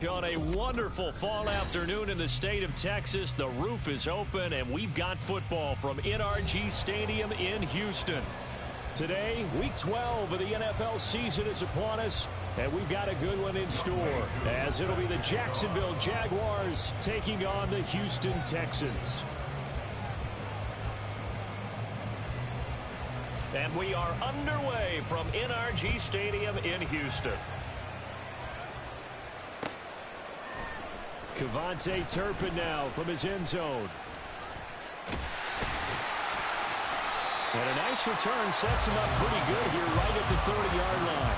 On a wonderful fall afternoon in the state of Texas, the roof is open, and we've got football from NRG Stadium in Houston. Today, Week 12 of the NFL season is upon us, and we've got a good one in store, as it'll be the Jacksonville Jaguars taking on the Houston Texans. And we are underway from NRG Stadium in Houston. KaVontae Turpin now from his end zone. And a nice return sets him up pretty good here right at the 30-yard line.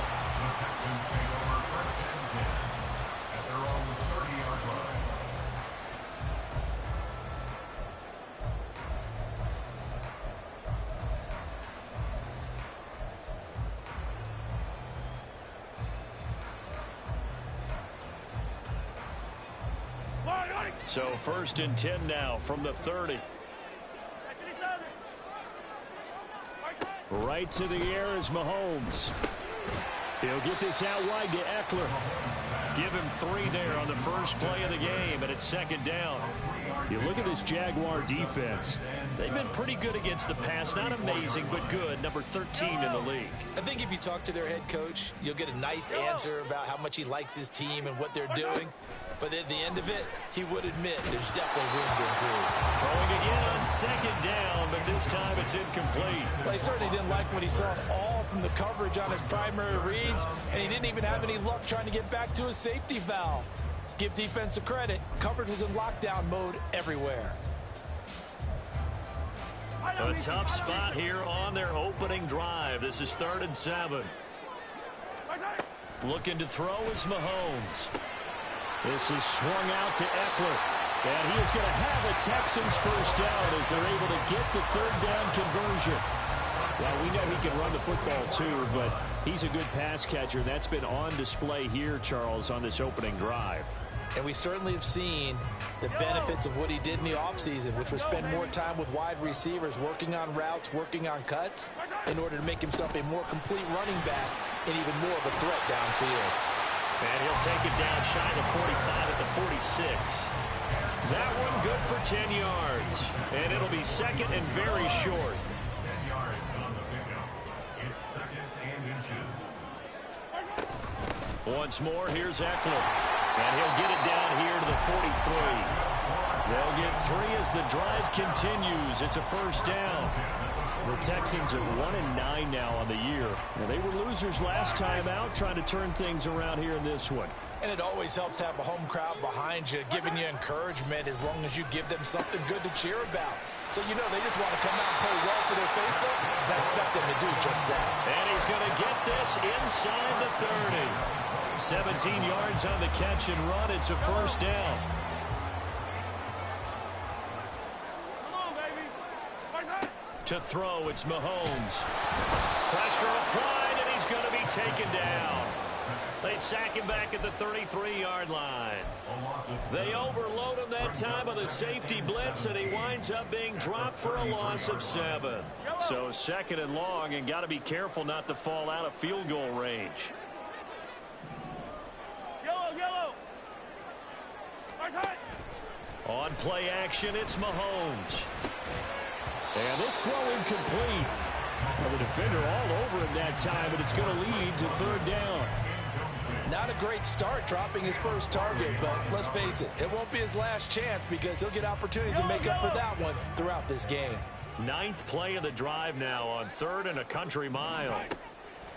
So 1st and 10 now from the 30. Right to the air is Mahomes. He'll get this out wide to Eckler. Give him 3 there on the first play of the game, and it's 2nd down. You look at this Jaguar defense. They've been pretty good against the pass. Not amazing, but good. Number 13 in the league. I think if you talk to their head coach, you'll get a nice answer about how much he likes his team and what they're doing. But at the end of it, he would admit there's definitely room to improve. Throwing again on 2nd down, but this time it's incomplete. Well, he certainly didn't like what he saw all from the coverage on his primary reads, and he didn't even have any luck trying to get back to his safety valve. Give defense a credit. Coverage was in lockdown mode everywhere. A tough spot here on their opening drive. This is 3rd and 7. Looking to throw is Mahomes. This is swung out to Eckler. And he is going to have a Texans first down as they're able to get the 3rd down conversion. Well, we know he can run the football too, but he's a good pass catcher. That's been on display here, Charles, on this opening drive. And we certainly have seen the benefits of what he did in the offseason, which was spend more time with wide receivers, working on routes, working on cuts, in order to make himself a more complete running back and even more of a threat downfield. And he'll take it down shy of the 45 at the 46. That one good for 10 yards. And it'll be 2nd and very short. 10 yards on the pickup. It's 2nd and inches. Once more, here's Eckler. And he'll get it down here to the 43. They'll get 3 as the drive continues. It's a first down. The Texans are 1-9 now on the year. Now, they were losers last time out, trying to turn things around here in this one. And it always helps to have a home crowd behind you, giving you encouragement as long as you give them something good to cheer about. So you know they just want to come out and play well for their faithful, and I expect them to do just that. And he's going to get this inside the 30. 17 yards on the catch and run. It's a first down. To throw, it's Mahomes. Pressure applied, and he's going to be taken down. They sack him back at the 33-yard line. They overload him that time of the safety blitz, and he winds up being dropped for a loss of 7. So 2nd and long, and got to be careful not to fall out of field goal range. On play action, it's Mahomes. And this throw incomplete. Well, the defender all over him that time, but it's going to lead to 3rd down. Not a great start dropping his first target, but let's face it, it won't be his last chance because he'll get opportunities to make up for that one throughout this game. 9th play of the drive now on 3rd and a country mile.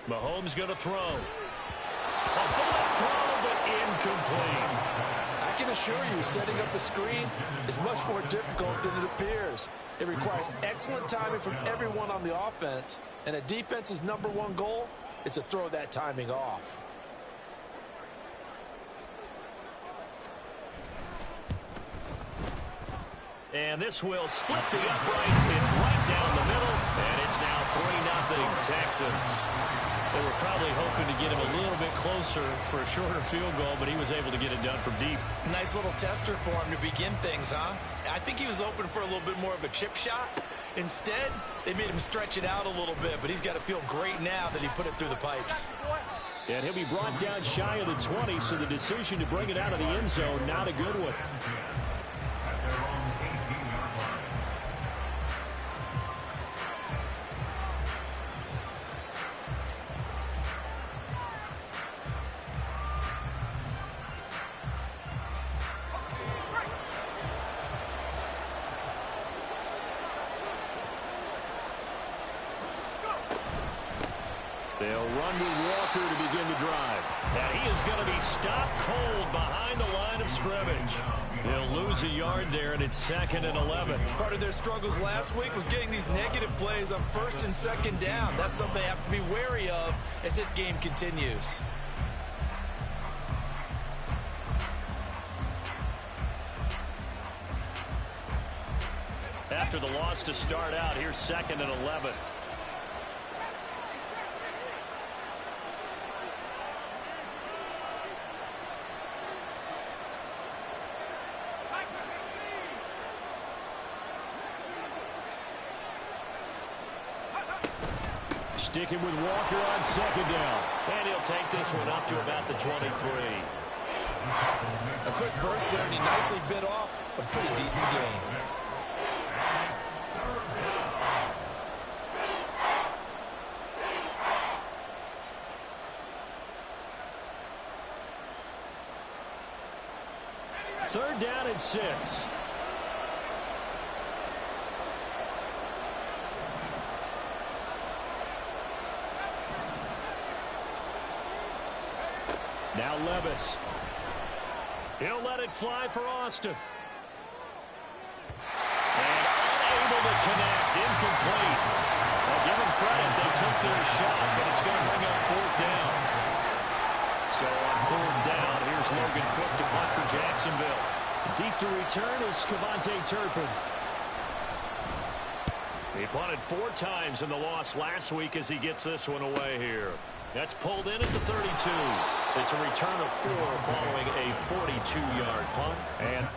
Mahomes going to throw. A bullet throw, but incomplete. I can assure you, setting up a screen is much more difficult than it appears. It requires excellent timing from everyone on the offense, and a defense's #1 goal is to throw that timing off. And this will split the uprights. It's right down the middle, and it's now 3-0 Texans. They were probably hoping to get him a little bit closer for a shorter field goal, but he was able to get it done from deep. Nice little tester for him to begin things, huh? I think he was open for a little bit more of a chip shot. Instead, they made him stretch it out a little bit, but he's got to feel great now that he put it through the pipes. And he'll be brought down shy of the 20, so the decision to bring it out of the end zone, not a good one. They'll run with Walker to begin the drive. And he is going to be stopped cold behind the line of scrimmage. They'll lose a yard there, and it's 2nd and 11. Part of their struggles last week was getting these negative plays on 1st and 2nd down. That's something they have to be wary of as this game continues. After the loss to start out, here's 2nd and 11. Sticking with Walker on 2nd down. And he'll take this one up to about the 23. A quick burst there, and he nicely bit off a pretty decent gain. Third down and 6. Now Levis. He'll let it fly for Austin. And unable to connect. Incomplete. Well, give them credit. They took their shot, but it's going to bring up 4th down. So on 4th down, here's Logan Cook to punt for Jacksonville. Deep to return is Kevontae Turpin. He punted 4 times in the loss last week as he gets this one away here. That's pulled in at the 32. It's a return of 4 following a 42-yard punt. And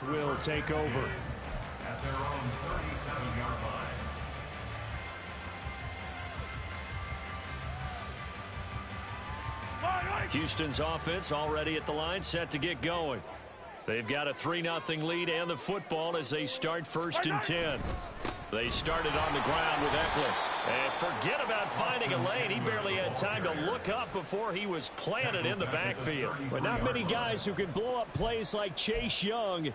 will take over. At their own 37-yard line. Houston's offense already at the line, set to get going. They've got a 3-0 lead and the football as they start 1st and 10. They started on the ground with Eckler. And forget about finding a lane. He barely had time to look up before he was planted in the backfield. But not many guys who can blow up plays like Chase Young.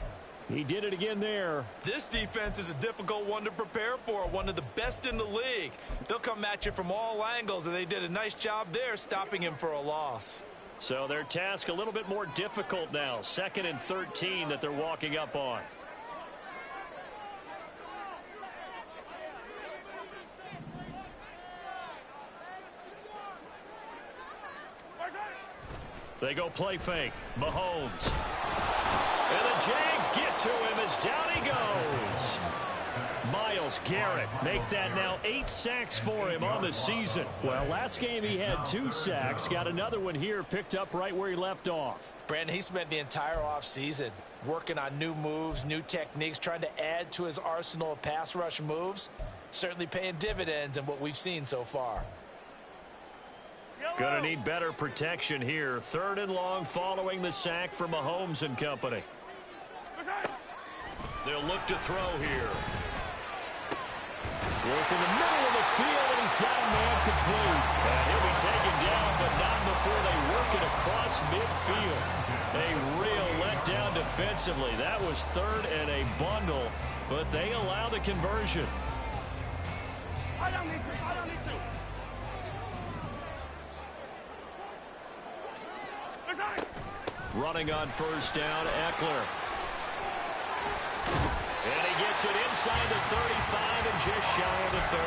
He did it again there. This defense is a difficult one to prepare for, one of the best in the league. They'll come at you from all angles, and they did a nice job there stopping him for a loss. So their task a little bit more difficult now. 2nd and 13 that they're walking up on. They go play fake. Mahomes. And the Jags get to him as down he goes. Myles Garrett make that now 8 sacks for him on the season. Well, last game he had 2 sacks. Got another one here picked up right where he left off. Brandon, he spent the entire offseason working on new moves, new techniques, trying to add to his arsenal of pass rush moves. Certainly paying dividends in what we've seen so far. Gonna need better protection here. 3rd and long following the sack for Mahomes and company. They'll look to throw here. Work in the middle of the field, and he's got a man complete. And he'll be taken down, but not before they work it across midfield. A real letdown defensively. That was 3rd and a bundle, but they allow the conversion. Running on 1st down, Eckler. And he he gets it inside the 35 and just shy of the 30.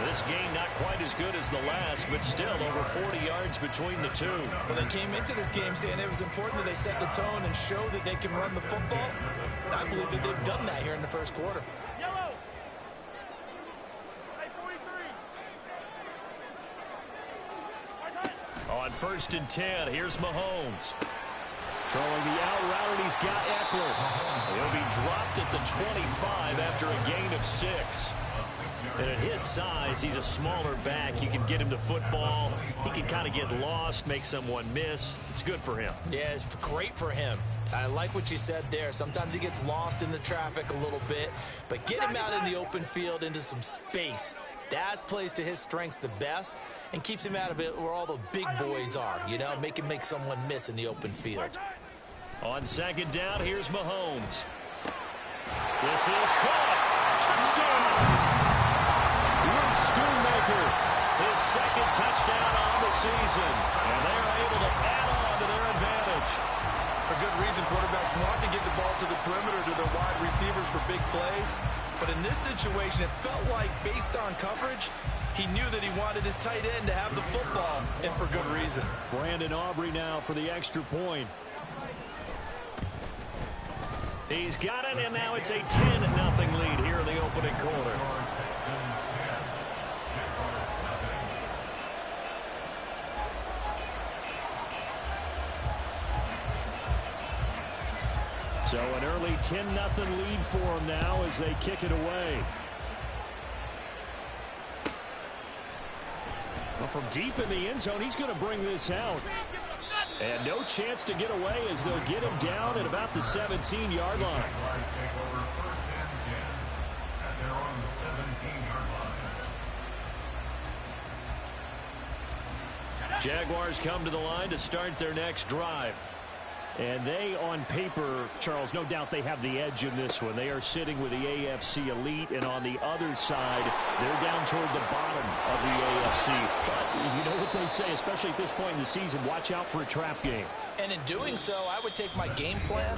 This game not quite as good as the last, but still over 40 yards between the two. Well, they came into this game saying it was important that they set the tone and show that they can run the football. And I believe that they've done that here in the first quarter. On 1st and 10, here's Mahomes. Throwing the out route, and he's got Eckler. He'll be dropped at the 25 after a gain of 6. And at his size, he's a smaller back. You can get him to football. He can kind of get lost, make someone miss. It's good for him. Yeah, it's great for him. I like what you said there. Sometimes he gets lost in the traffic a little bit, but get him out in the open field into some space. That plays to his strengths the best and keeps him out of it where all the big boys are, you know, make him make someone miss in the open field. On 2nd down, here's Mahomes. This is caught. Touchdown! Luke Schoonmaker. His 2nd touchdown on the season. And they're able to add on to their advantage. For good reason, quarterbacks want to get the ball to the perimeter to their wide receivers for big plays. But in this situation, it felt like, based on coverage, he knew that he wanted his tight end to have the football, and for good reason. Brandon Aubrey now for the extra point. He's got it, and now it's a 10-0 lead here in the opening quarter. So an early 10-0 lead for him now as they kick it away. Well, from deep in the end zone, he's going to bring this out. And no chance to get away as they'll get him down at about the 17-yard line. Jaguars come to the line to start their next drive. And they, on paper, Charles, no doubt they have the edge in this one. They are sitting with the AFC elite, and on the other side, they're down toward the bottom of the AFC. But you know what they say, especially at this point in the season, watch out for a trap game. And in doing so, I would take my game plan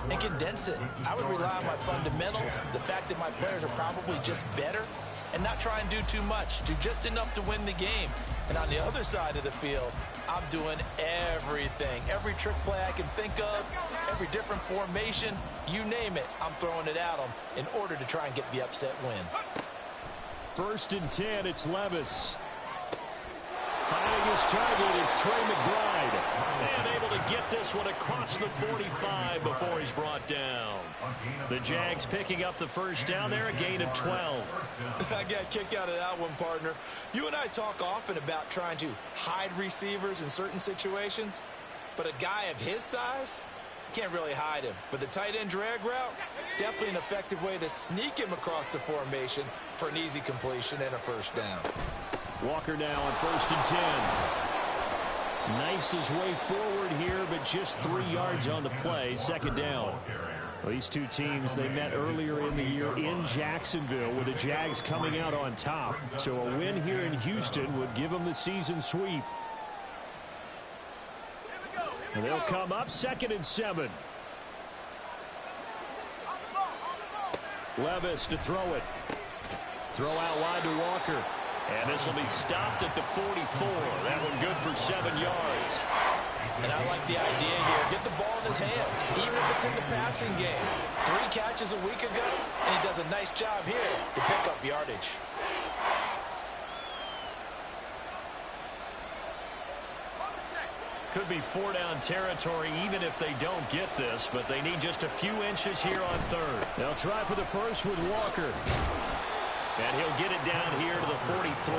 and condense it. I would rely on my fundamentals, the fact that my players are probably just better, and not try and do too much, do just enough to win the game. And on the other side of the field, I'm doing everything. Every trick play I can think of, every different formation, you name it, I'm throwing it at them in order to try and get the upset win. 1st and 10, it's Levis. Finding his target is Trey McBride. And able to get this one across the 45 before he's brought down. The Jags picking up the 1st down there, a gain of 12. I got a kick out of that one, partner. You and I talk often about trying to hide receivers in certain situations, but a guy of his size, can't really hide him. But the tight end drag route, definitely an effective way to sneak him across the formation for an easy completion and a 1st down. Walker now on 1st and 10. Knifes his way forward here, but just 3 yards on the play. 2nd down. Well, these two teams, they met earlier in the year in Jacksonville with the Jags coming out on top. So a win here in Houston would give them the season sweep. And they'll come up 2nd and 7. Levis to throw it. Throw out wide to Walker. And this will be stopped at the 44. That one good for 7 yards. And I like the idea here. Get the ball in his hands, even if it's in the passing game. 3 catches a week ago, and he does a nice job here to pick up yardage. Could be 4-down territory even if they don't get this, but they need just a few inches here on 3rd. They'll try for the 1st with Walker. And he'll get it down here to the 43.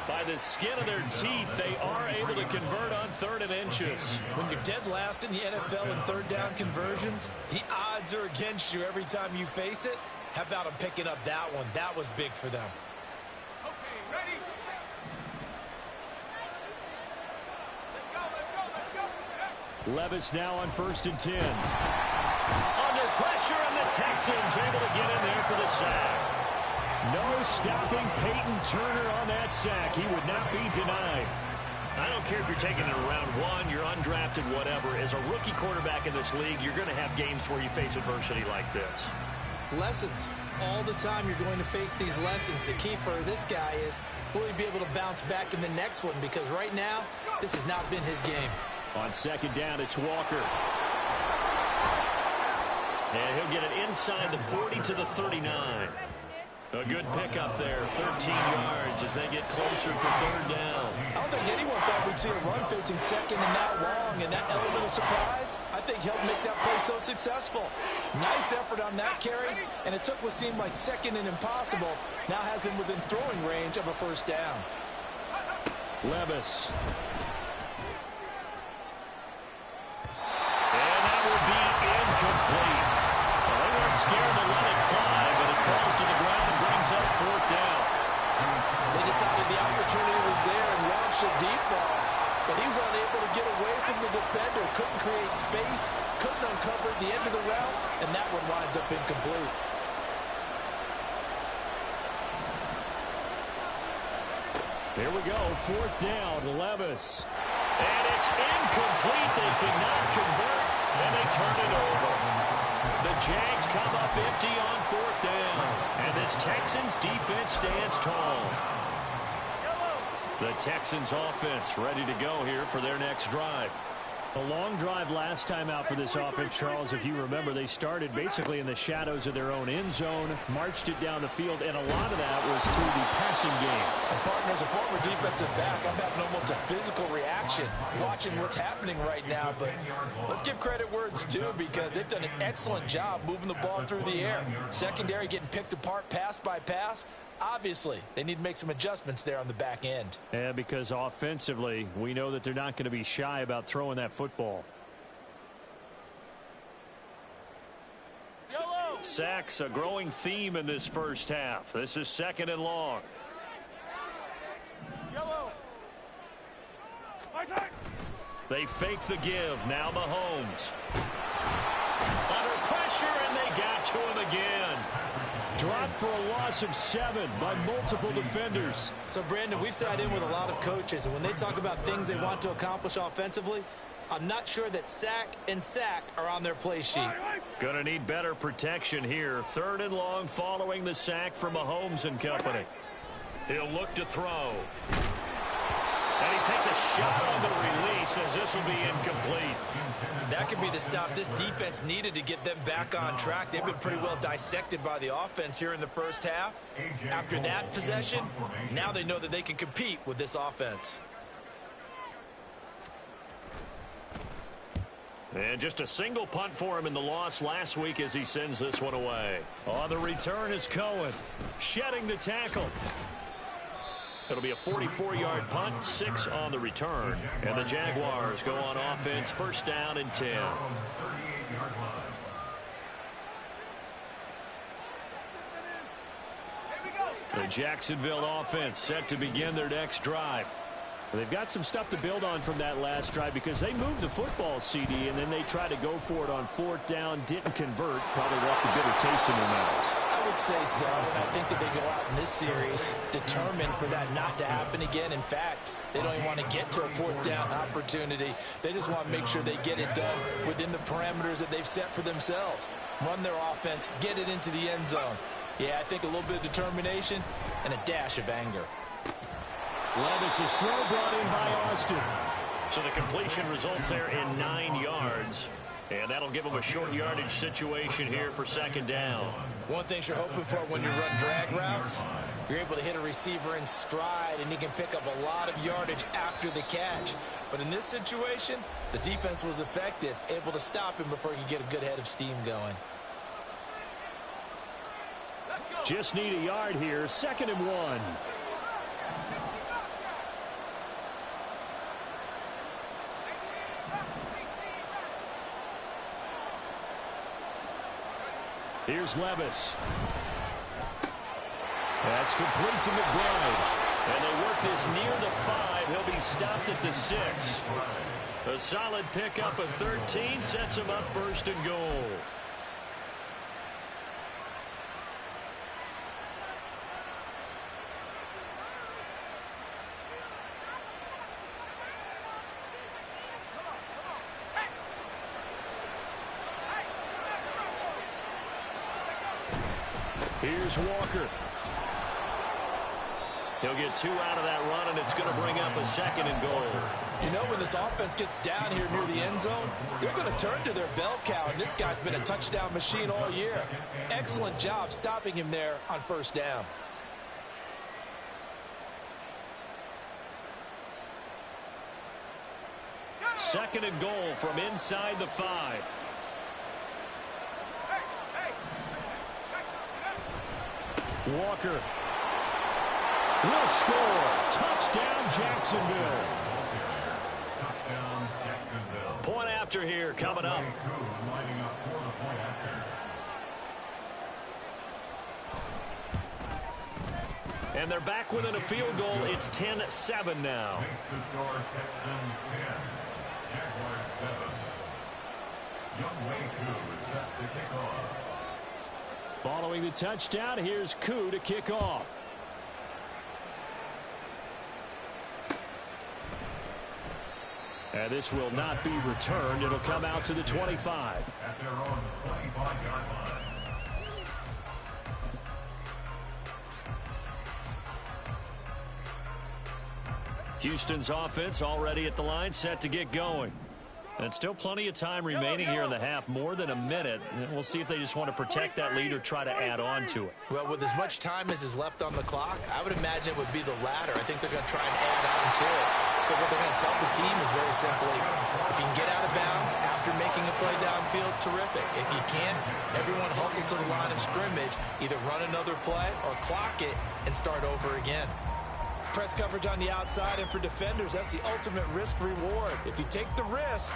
By the skin of their teeth, they are able to convert on 3rd and inches. When you're dead last in the NFL in 3rd down conversions, the odds are against you every time you face it. How about them picking up that one? That was big for them. Okay, ready? Let's go. Levis now on 1st and 10. Under pressure, and the Texans able to get in there for the sack. No stopping Peyton Turner on that sack. He would not be denied. I don't care if you're taking it in round 1, you're undrafted, whatever. As a rookie quarterback in this league, you're going to have games where you face adversity like this. Lessons. All the time you're going to face these lessons. The key for this guy is, will he be able to bounce back in the next one? Because right now, this has not been his game. On second down, it's Walker. And he'll get it inside the 40 to the 39. A good pickup there, 13 yards as they get closer for third down. I don't think anyone thought we'd see a run facing second and that long, and that element of surprise, I think, helped make that play so successful. Nice effort on that carry, and it took what seemed like second and impossible, now has him within throwing range of a first down. Levis. And that will be incomplete. Well, they weren't scared to let it fly, but it falls to the ground and brings up fourth down. They decided the opportunity was there and launched a deep ball, but he was unable to get away from the defender, couldn't create space, couldn't uncover the end of the route, and that one winds up incomplete. Here we go, fourth down, Levis. And it's incomplete. They cannot convert, and they turn it over. The Jags come up empty on fourth down, and this Texans defense stands tall. The Texans offense ready to go here for their next drive. A long drive last time out for this offense, Charles. If you remember, they started basically in the shadows of their own end zone, marched it down the field, and a lot of that was through the passing game. And partner, as a former defensive back, I'm having almost a physical reaction watching what's happening right now. But let's give credit where it's due, because they've done an excellent job moving the ball through the air. Secondary getting picked apart pass by pass. Obviously, they need to make some adjustments there on the back end. Yeah, because offensively, we know that they're not going to be shy about throwing that football. Sacks, a growing theme in this first half. This is second and long. They fake the give. Now Mahomes. Under pressure, and they got to him again. Dropped for a loss of 7 by multiple defenders. So, Brandon, we've sat in with a lot of coaches, and when they talk about things they want to accomplish offensively, I'm not sure that sack and sack are on their play sheet. Gonna need better protection here. Third and long following the sack from Mahomes and company. He'll look to throw. And he takes a shot on the release as this will be incomplete. That could be the stop this defense needed to get them back on track. They've been pretty well dissected by the offense here in the first half. After that possession, now they know that they can compete with this offense. And just a single punt for him in the loss last week as he sends this one away. On the return is Cohen, shedding the tackle. It'll be a 44-yard punt, 6 on the return. And the Jaguars go on offense, first down and 10. The Jacksonville offense set to begin their next drive. They've got some stuff to build on from that last drive because they moved the football, CD, and then they tried to go for it on fourth down, didn't convert, probably left a bitter taste in their mouths. I would say so, and I think that they go out in this series determined for that not to happen again. In fact, they don't even want to get to a fourth down opportunity. They just want to make sure they get it done within the parameters that they've set for themselves. Run their offense, get it into the end zone. Yeah, I think a little bit of determination and a dash of anger. Levis' throw brought in by Austin. So the completion results there in 9 yards. And that'll give them a short yardage situation here for second down. One thing you're hoping for when you run drag routes, you're able to hit a receiver in stride, and he can pick up a lot of yardage after the catch. But in this situation, the defense was effective, able to stop him before he could get a good head of steam going. Just need a yard here, 2nd and 1. Here's Levis. That's complete to McBride. And they work this near the 5. He'll be stopped at the 6. A solid pickup of 13 sets him up first and goal. Here's Walker. He'll get 2 out of that run, and it's going to bring up a 2nd and goal. You know, when this offense gets down here near the end zone, they're going to turn to their bell cow, and this guy's been a touchdown machine all year. Excellent job stopping him there on 1st down. Second and goal from inside the 5. Walker will score. Touchdown, Jacksonville. Point after here coming up. And they're back within a field goal. It's 10-7 now. Makes the score Texans 10, Jaguars 7. Younghoe Koo is set to kick off. Following the touchdown, here's Koo to kick off. And this will not be returned. It'll come out to the 25. At their own 25-yard line. Houston's offense already at the line, set to get going. And still plenty of time remaining here in the half, more than a minute. And we'll see if they just want to protect that lead or try to add on to it. Well, with as much time as is left on the clock, I would imagine it would be the latter. I think they're going to try and add on to it. So what they're going to tell the team is very simply, if you can get out of bounds after making a play downfield, terrific. If you can't, everyone hustle to the line of scrimmage, either run another play or clock it and start over again. Press coverage on the outside, and for defenders, that's the ultimate risk-reward. If you take the risk,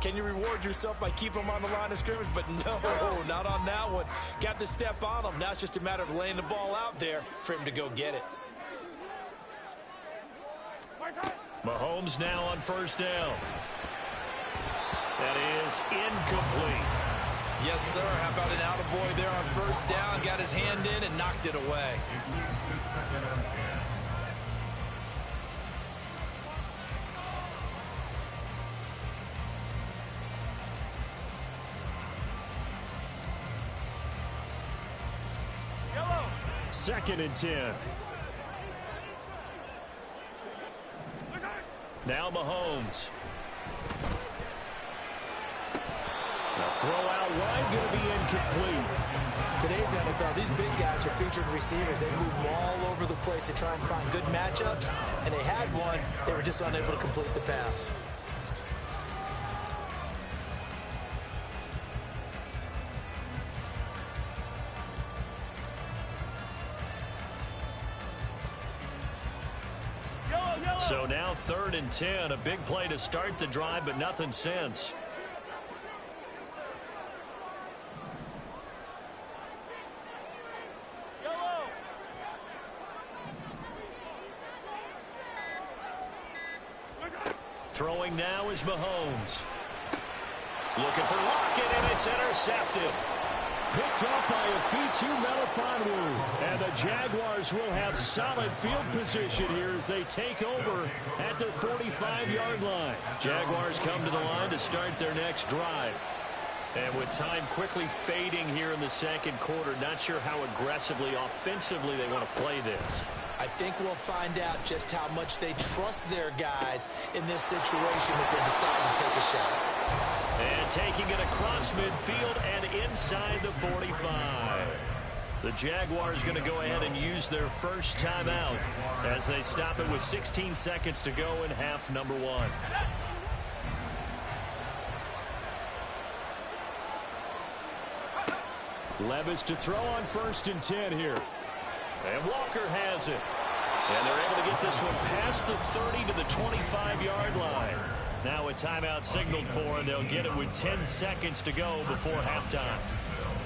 can you reward yourself by keeping them on the line of scrimmage? But no, not on that one. Got the step on him. Now it's just a matter of laying the ball out there for him to go get it. Mahomes now on 1st down. That is incomplete. Yes, sir. How about an attaboy there on 1st down? Got his hand in and knocked it away. It leads to 2nd and 10. Second and 10. Now Mahomes. The throw out wide going to be incomplete. Today's NFL, these big guys are featured receivers. They move all over the place to try and find good matchups, and they had one. They were just unable to complete the pass. So now 3rd and 10. A big play to start the drive, but nothing since. Throwing now is Mahomes. Looking for Lockett, and it's intercepted. Picked up by Afitu Melifonwu. And the Jaguars will have solid field position here as they take over at their 45-yard line. Jaguars come to the line to start their next drive. And with time quickly fading here in the 2nd quarter, not sure how aggressively, offensively they want to play this. I think we'll find out just how much they trust their guys in this situation if they decide to take a shot. And taking it across midfield and inside the 45. The Jaguars going to go ahead and use their first timeout as they stop it with 16 seconds to go in half number 1. Levis to throw on 1st and 10 here. And Walker has it. And they're able to get this one past the 30 to the 25-yard line. Now a timeout signaled for, and they'll get it with 10 seconds to go before halftime.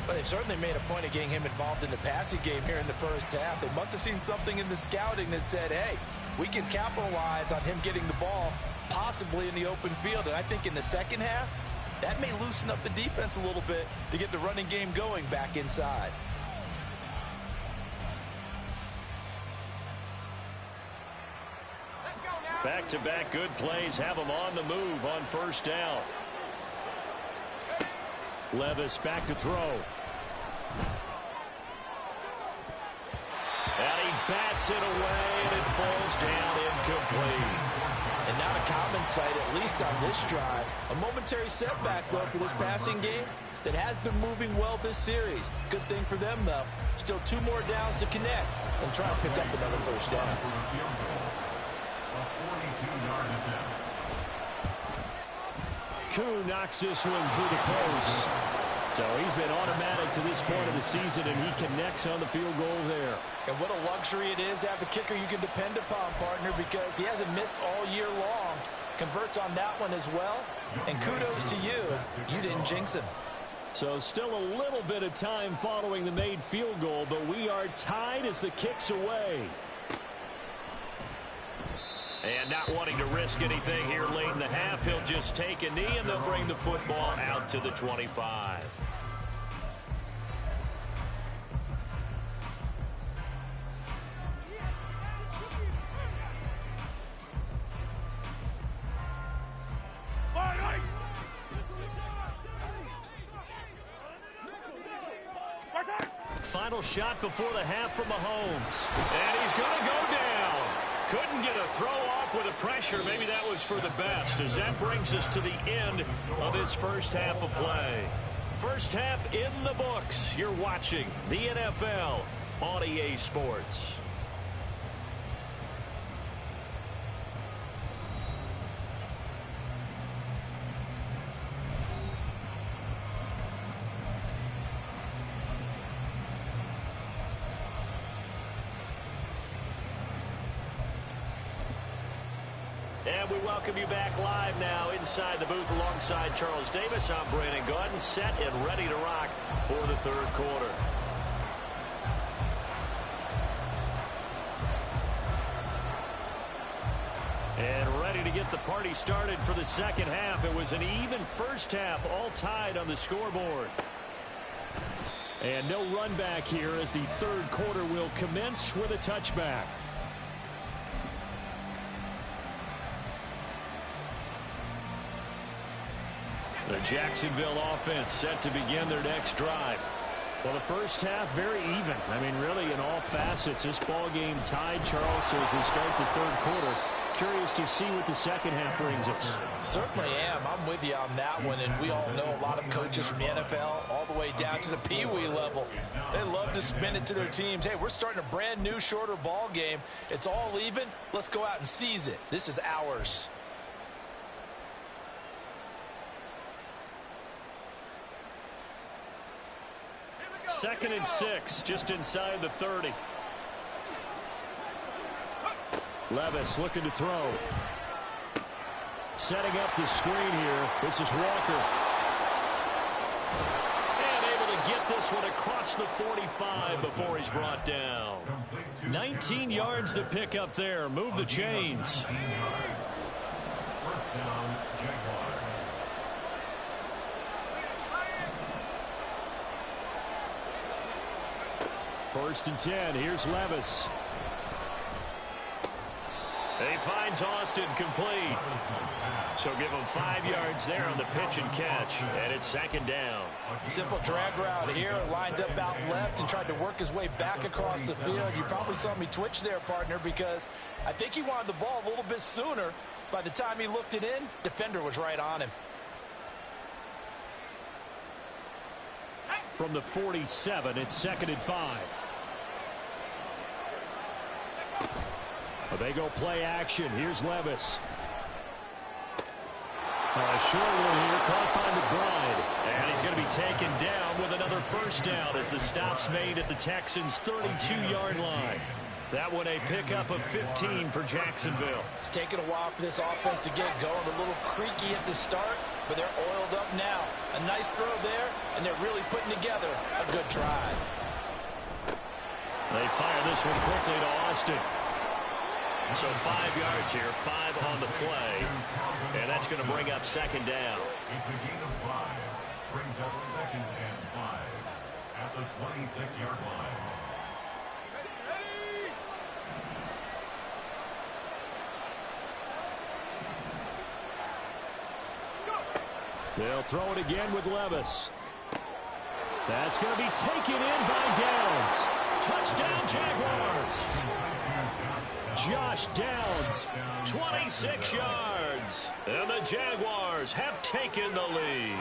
Well, they've certainly made a point of getting him involved in the passing game here in the 1st half. They must have seen something in the scouting that said, hey, we can capitalize on him getting the ball possibly in the open field. And I think in the 2nd half, that may loosen up the defense a little bit to get the running game going back inside. Back-to-back good plays have them on the move on 1st down. Levis back to throw. bats it away, and it falls down incomplete. And not a common sight, at least on this drive. A momentary setback, though, for this passing game that has been moving well this series. Good thing for them, though. Still 2 more downs to connect and try and pick up another first down. Koo knocks this one through the post. So he's been automatic to this point of the season, and he connects on the field goal there. And what a luxury it is to have a kicker you can depend upon, partner, because he hasn't missed all year long. Converts on that one as well. And kudos to you. You didn't jinx him. So still a little bit of time following the made field goal, but we are tied as the kick's away. And not wanting to risk anything here late in the half, he'll just take a knee, and they'll bring the football out to the 25. Final shot before the half from Mahomes. And he's going to go down. Couldn't get a throw off with the pressure. Maybe that was for the best, as that brings us to the end of this first half of play. First half in the books. You're watching the NFL on EA Sports. And we welcome you back live now inside the booth alongside Charles Davis. I'm Brandon Gaudin, set and ready to rock for the third quarter. And ready to get the party started for the second half. It was an even first half, all tied on the scoreboard. And no run back here as the third quarter will commence with a touchback. The Jacksonville offense set to begin their next drive. Well, the first half, very even. I mean, really, in all facets, this ball game tied, Charles. So as we start the third quarter, curious to see what the second half brings us. Certainly am. I'm with you on that one. And we all know a lot of coaches from the NFL all the way down to the Pee-wee level. They love to spin it to their teams. Hey, we're starting a brand new, shorter ball game. It's all even. Let's go out and seize it. This is ours. Second and 6, just inside the 30. Levis looking to throw. Setting up the screen here. This is Walker. And able to get this one across the 45 before he's brought down. 19 yards to pick up there. Move the chains. First down, Jaguars. First and 10. Here's Levis. He finds Austin complete. So give him 5 yards there on the pitch and catch. And it's second down. Simple drag route here. Lined up out left and tried to work his way back across the field. You probably saw me twitch there, partner, because I think he wanted the ball a little bit sooner. By the time he looked it in, defender was right on him. From the 47, it's second and 5. They go play action. Here's Levis. A short one here, caught by McBride. And he's going to be taken down with another first down as the stop's made at the Texans' 32-yard line. That one a pickup of 15 for Jacksonville. It's taken a while for this offense to get going. A little creaky at the start, but they're oiled up now. A nice throw there, and they're really putting together a good drive. They fire this one quickly to Austin. So 5 yards here, 5 on the play. And that's going to bring up second down. It's a gain of 5. Brings up second and 5 at the 26-yard line. They'll throw it again with Levis. That's going to be taken in by Downs. Touchdown, Jaguars. Josh Downs, 26 yards. And the Jaguars have taken the lead.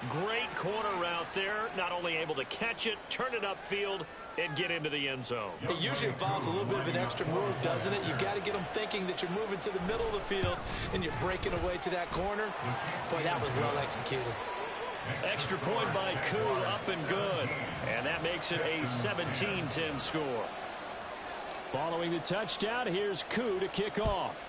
Great corner route there. Not only able to catch it, turn it upfield, and get into the end zone. It usually involves a little bit of an extra move, doesn't it? You've got to get them thinking that you're moving to the middle of the field and you're breaking away to that corner. Boy, that was well executed. Extra point by Koo, up and good. And that makes it a 17-10 score. Following the touchdown, here's Koo to kick off.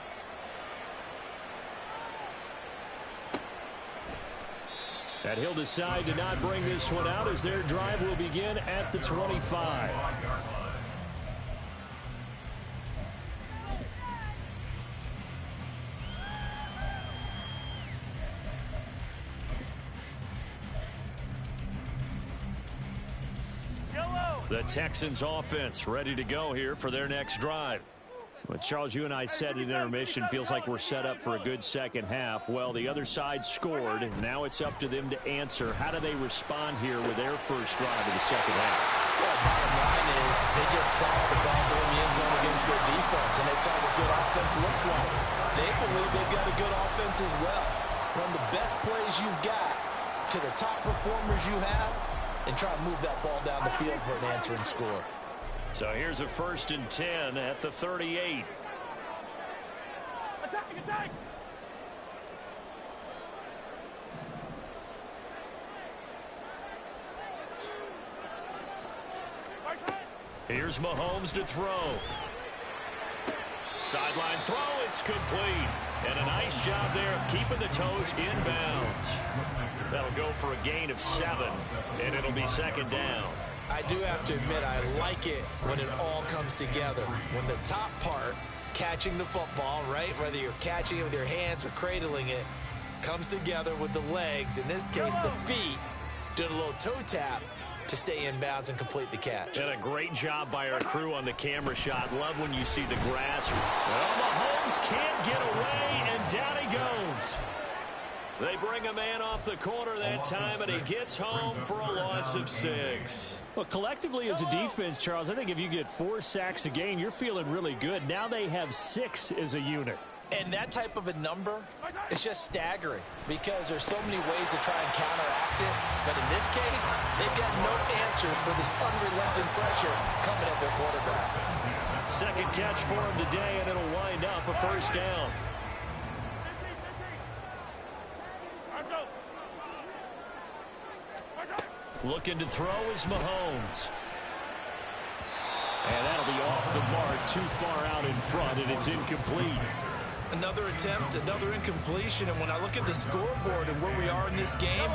And he'll decide to not bring this one out as their drive will begin at the 25. The Texans offense ready to go here for their next drive. Well, Charles, you and I said in intermission, feels like we're set up for a good second half. Well, the other side scored. Now it's up to them to answer. How do they respond here with their first drive of the second half? Well, bottom line is they just saw the ball go in the end zone against their defense, and they saw what good offense looks like. They believe they've got a good offense as well. Run the best plays you've got to the top performers you have, and try to move that ball down the field for an answering score. So here's a 1st and 10 at the 38. Attack, attack! Here's Mahomes to throw. Sideline throw, it's complete. And a nice job there of keeping the toes inbounds. That'll go for a gain of 7, and it'll be second down. I do have to admit, I like it when it all comes together. When the top part, catching the football, right, whether you're catching it with your hands or cradling it, comes together with the legs, in this case the feet, doing a little toe tap to stay in bounds and complete the catch. And a great job by our crew on the camera shot. Love when you see the grass. Well, Mahomes can't get away, and down he goes. They bring a man off the corner that time, and he gets home for a loss of 6. Well, collectively as a defense, Charles, I think if you get 4 sacks a game, you're feeling really good. Now they have 6 as a unit. And that type of a number is just staggering because there's so many ways to try and counteract it. But in this case, they've got no answers for this unrelenting pressure coming at their quarterback. Second catch for him today, and it'll wind up a 1st down. Looking to throw is Mahomes. And that'll be off the mark, too far out in front, and it's incomplete. Another attempt, another incompletion, and when I look at the scoreboard and where we are in this game,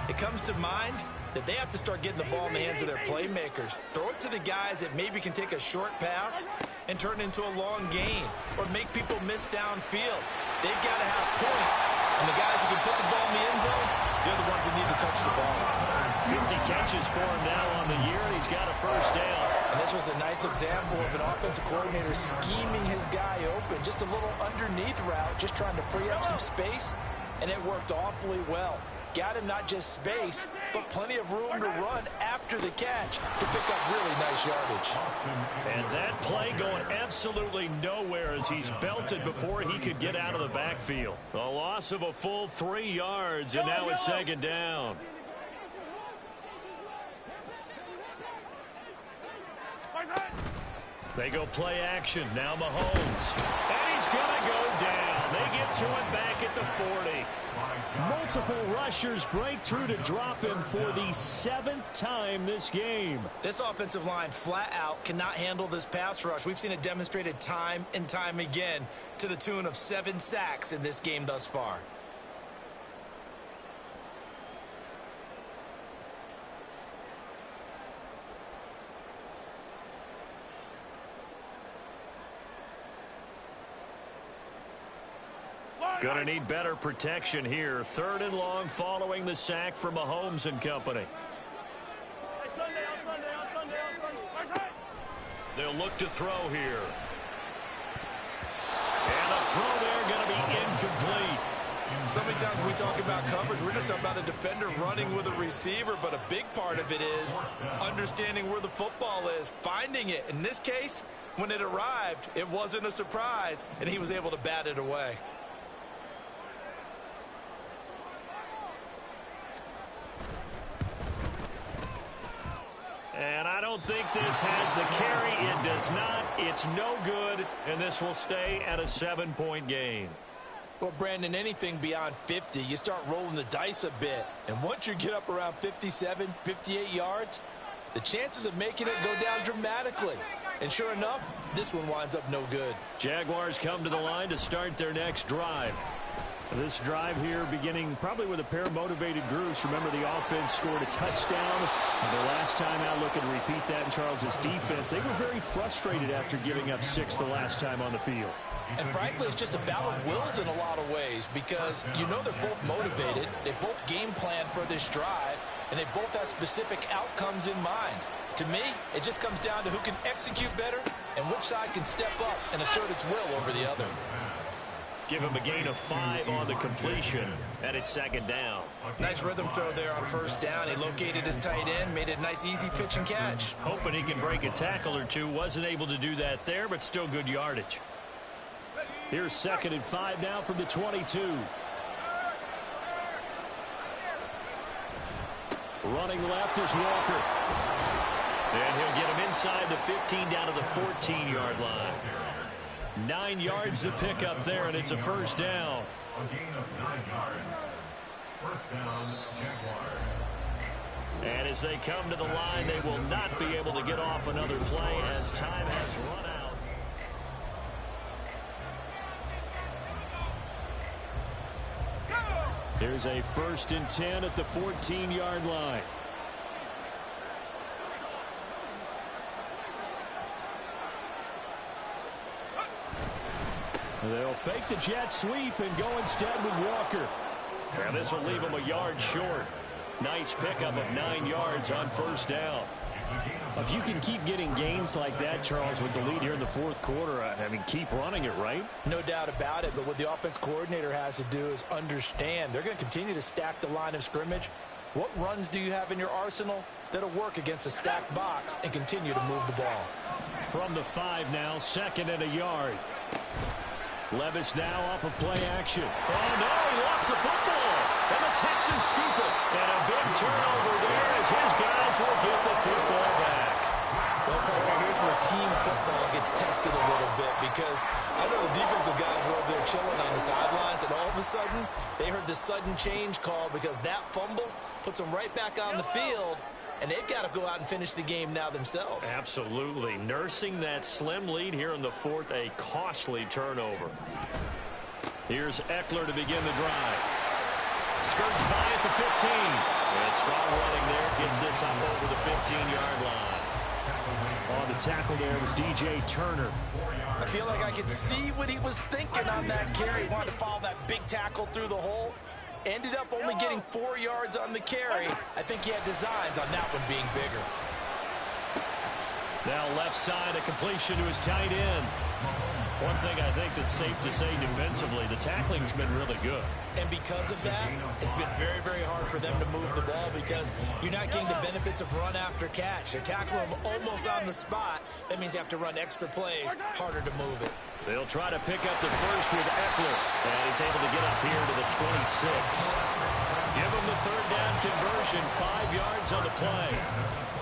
it comes to mind that they have to start getting the ball in the hands of their playmakers. Throw it to the guys that maybe can take a short pass and turn it into a long gain or make people miss downfield. They've got to have points, and the guys who can put the ball in the end zone, they're the ones that need to touch the ball. 50 catches for him now on the year, and he's got a 1st down. And this was a nice example of an offensive coordinator scheming his guy open. Just a little underneath route, just trying to free up some space, and it worked awfully well. Got him not just space, but plenty of room to run after the catch to pick up really nice yardage. And that play going absolutely nowhere as he's belted before he could get out of the backfield. A loss of a full 3 yards, and now it's 2nd down. They go play action. Now Mahomes. And he's going to go down. They get to him back at the 40. Multiple rushers break through to drop him for the 7th time this game. This offensive line flat out cannot handle this pass rush. We've seen it demonstrated time and time again to the tune of 7 sacks in this game thus far. Going to need better protection here. 3rd and long following the sack from Mahomes and company. They'll look to throw here. And the throw there going to be incomplete. so many times when we talk about coverage, we're just about a defender running with a receiver, but a big part of it is understanding where the football is, finding it. In this case, when it arrived, it wasn't a surprise, and he was able to bat it away. And I don't think this has the carry. It does not. It's no good, and this will stay at a 7-point game. Well, Brandon, anything beyond 50, you start rolling the dice a bit. And once you get up around 57, 58 yards, the chances of making it go down dramatically. And sure enough, this one winds up no good. Jaguars come to the line to start their next drive. This drive here beginning probably with a pair of motivated groups. Remember, the offense scored a touchdown. The last time out, looking to repeat that in Charles's defense. They were very frustrated after giving up 6 the last time on the field. And frankly, it's just a battle of wills in a lot of ways because you know they're both motivated. They both game plan for this drive, and they both have specific outcomes in mind. To me, it just comes down to who can execute better and which side can step up and assert its will over the other. Give him a gain of 5 on the completion, and it's second down. Nice rhythm throw there on first down. He located his tight end, made it a nice, easy pitch and catch. Hoping he can break a tackle or two. Wasn't able to do that there, but still good yardage. Here's second and 5 now from the 22. Running left is Walker. And he'll get him inside the 15 down to the 14-yard line. 9 yards to pick up there, and it's a first down. A gain of 9 yards. First down, Jaguars. And as they come to the line, they will not be able to get off another play as time has run out. Here's a 1st and 10 at the 14-yard line. They'll fake the jet sweep and go instead with Walker. And this will leave him a yard short. Nice pickup of 9 yards on first down. If you can keep getting gains like that, Charles, with the lead here in the 4th quarter, I mean, keep running it, right? No doubt about it, but what the offense coordinator has to do is understand they're going to continue to stack the line of scrimmage. What runs do you have in your arsenal that'll work against a stacked box and continue to move the ball? From the 5 now, 2nd and a yard. Levis now off of play action. Oh, no, he lost the football. And the Texans scoop it. And a big turnover there as his guys will get the football back. Well, partner, here's where team football gets tested a little bit because I know the defensive guys were over there chilling on the sidelines, and all of a sudden, they heard the sudden change call because that fumble puts them right back on the field, and they've got to go out and finish the game now themselves. Absolutely. Nursing that slim lead here in the 4th, a costly turnover. Here's Eckler to begin the drive. Skirts by at the 15. And strong running there. Gets this up over the 15-yard line. On the tackle there was DJ Turner. I feel like I could see what he was thinking on that carry. He wanted to follow that big tackle through the hole. Ended up only getting 4 yards on the carry. I think he had designs on that one being bigger. Now left side, a completion to his tight end. One thing I think that's safe to say defensively, the tackling's been really good. And because of that, it's been very, very hard for them to move the ball because you're not getting the benefits of run after catch. They're tackling them almost on the spot. That means you have to run extra plays, harder to move it. They'll try to pick up the first with Eckler. And he's able to get up here to the 26. Give him the 3rd down conversion, 5 yards on the play.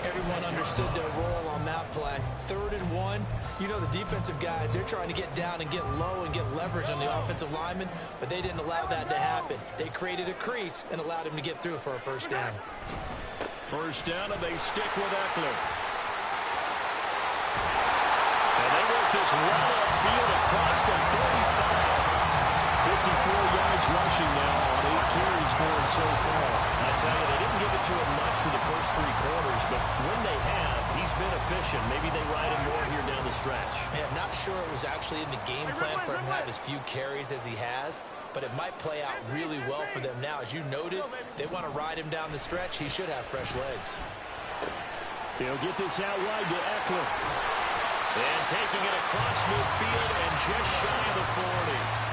Everyone understood their role on that play. 3rd and 1. You know the defensive guys, they're trying to get down and get low and get leverage on the offensive lineman, but they didn't allow that to happen. They created a crease and allowed him to get through for a first down. First down, and they stick with Eckler. And they work this well upfield across the 35. 54 yards rushing now on 8 carries for him so far. I tell you, they didn't give it to him much for the first 3 quarters, but when they have, he's been efficient. Maybe they ride him more here down the stretch. Yeah, I'm not sure it was actually in the game plan for him to have as few carries as he has, but it might play out really well for them now. As you noted, they want to ride him down the stretch. He should have fresh legs. He'll get this out wide to Eckler. And taking it across midfield and just shy of the 40.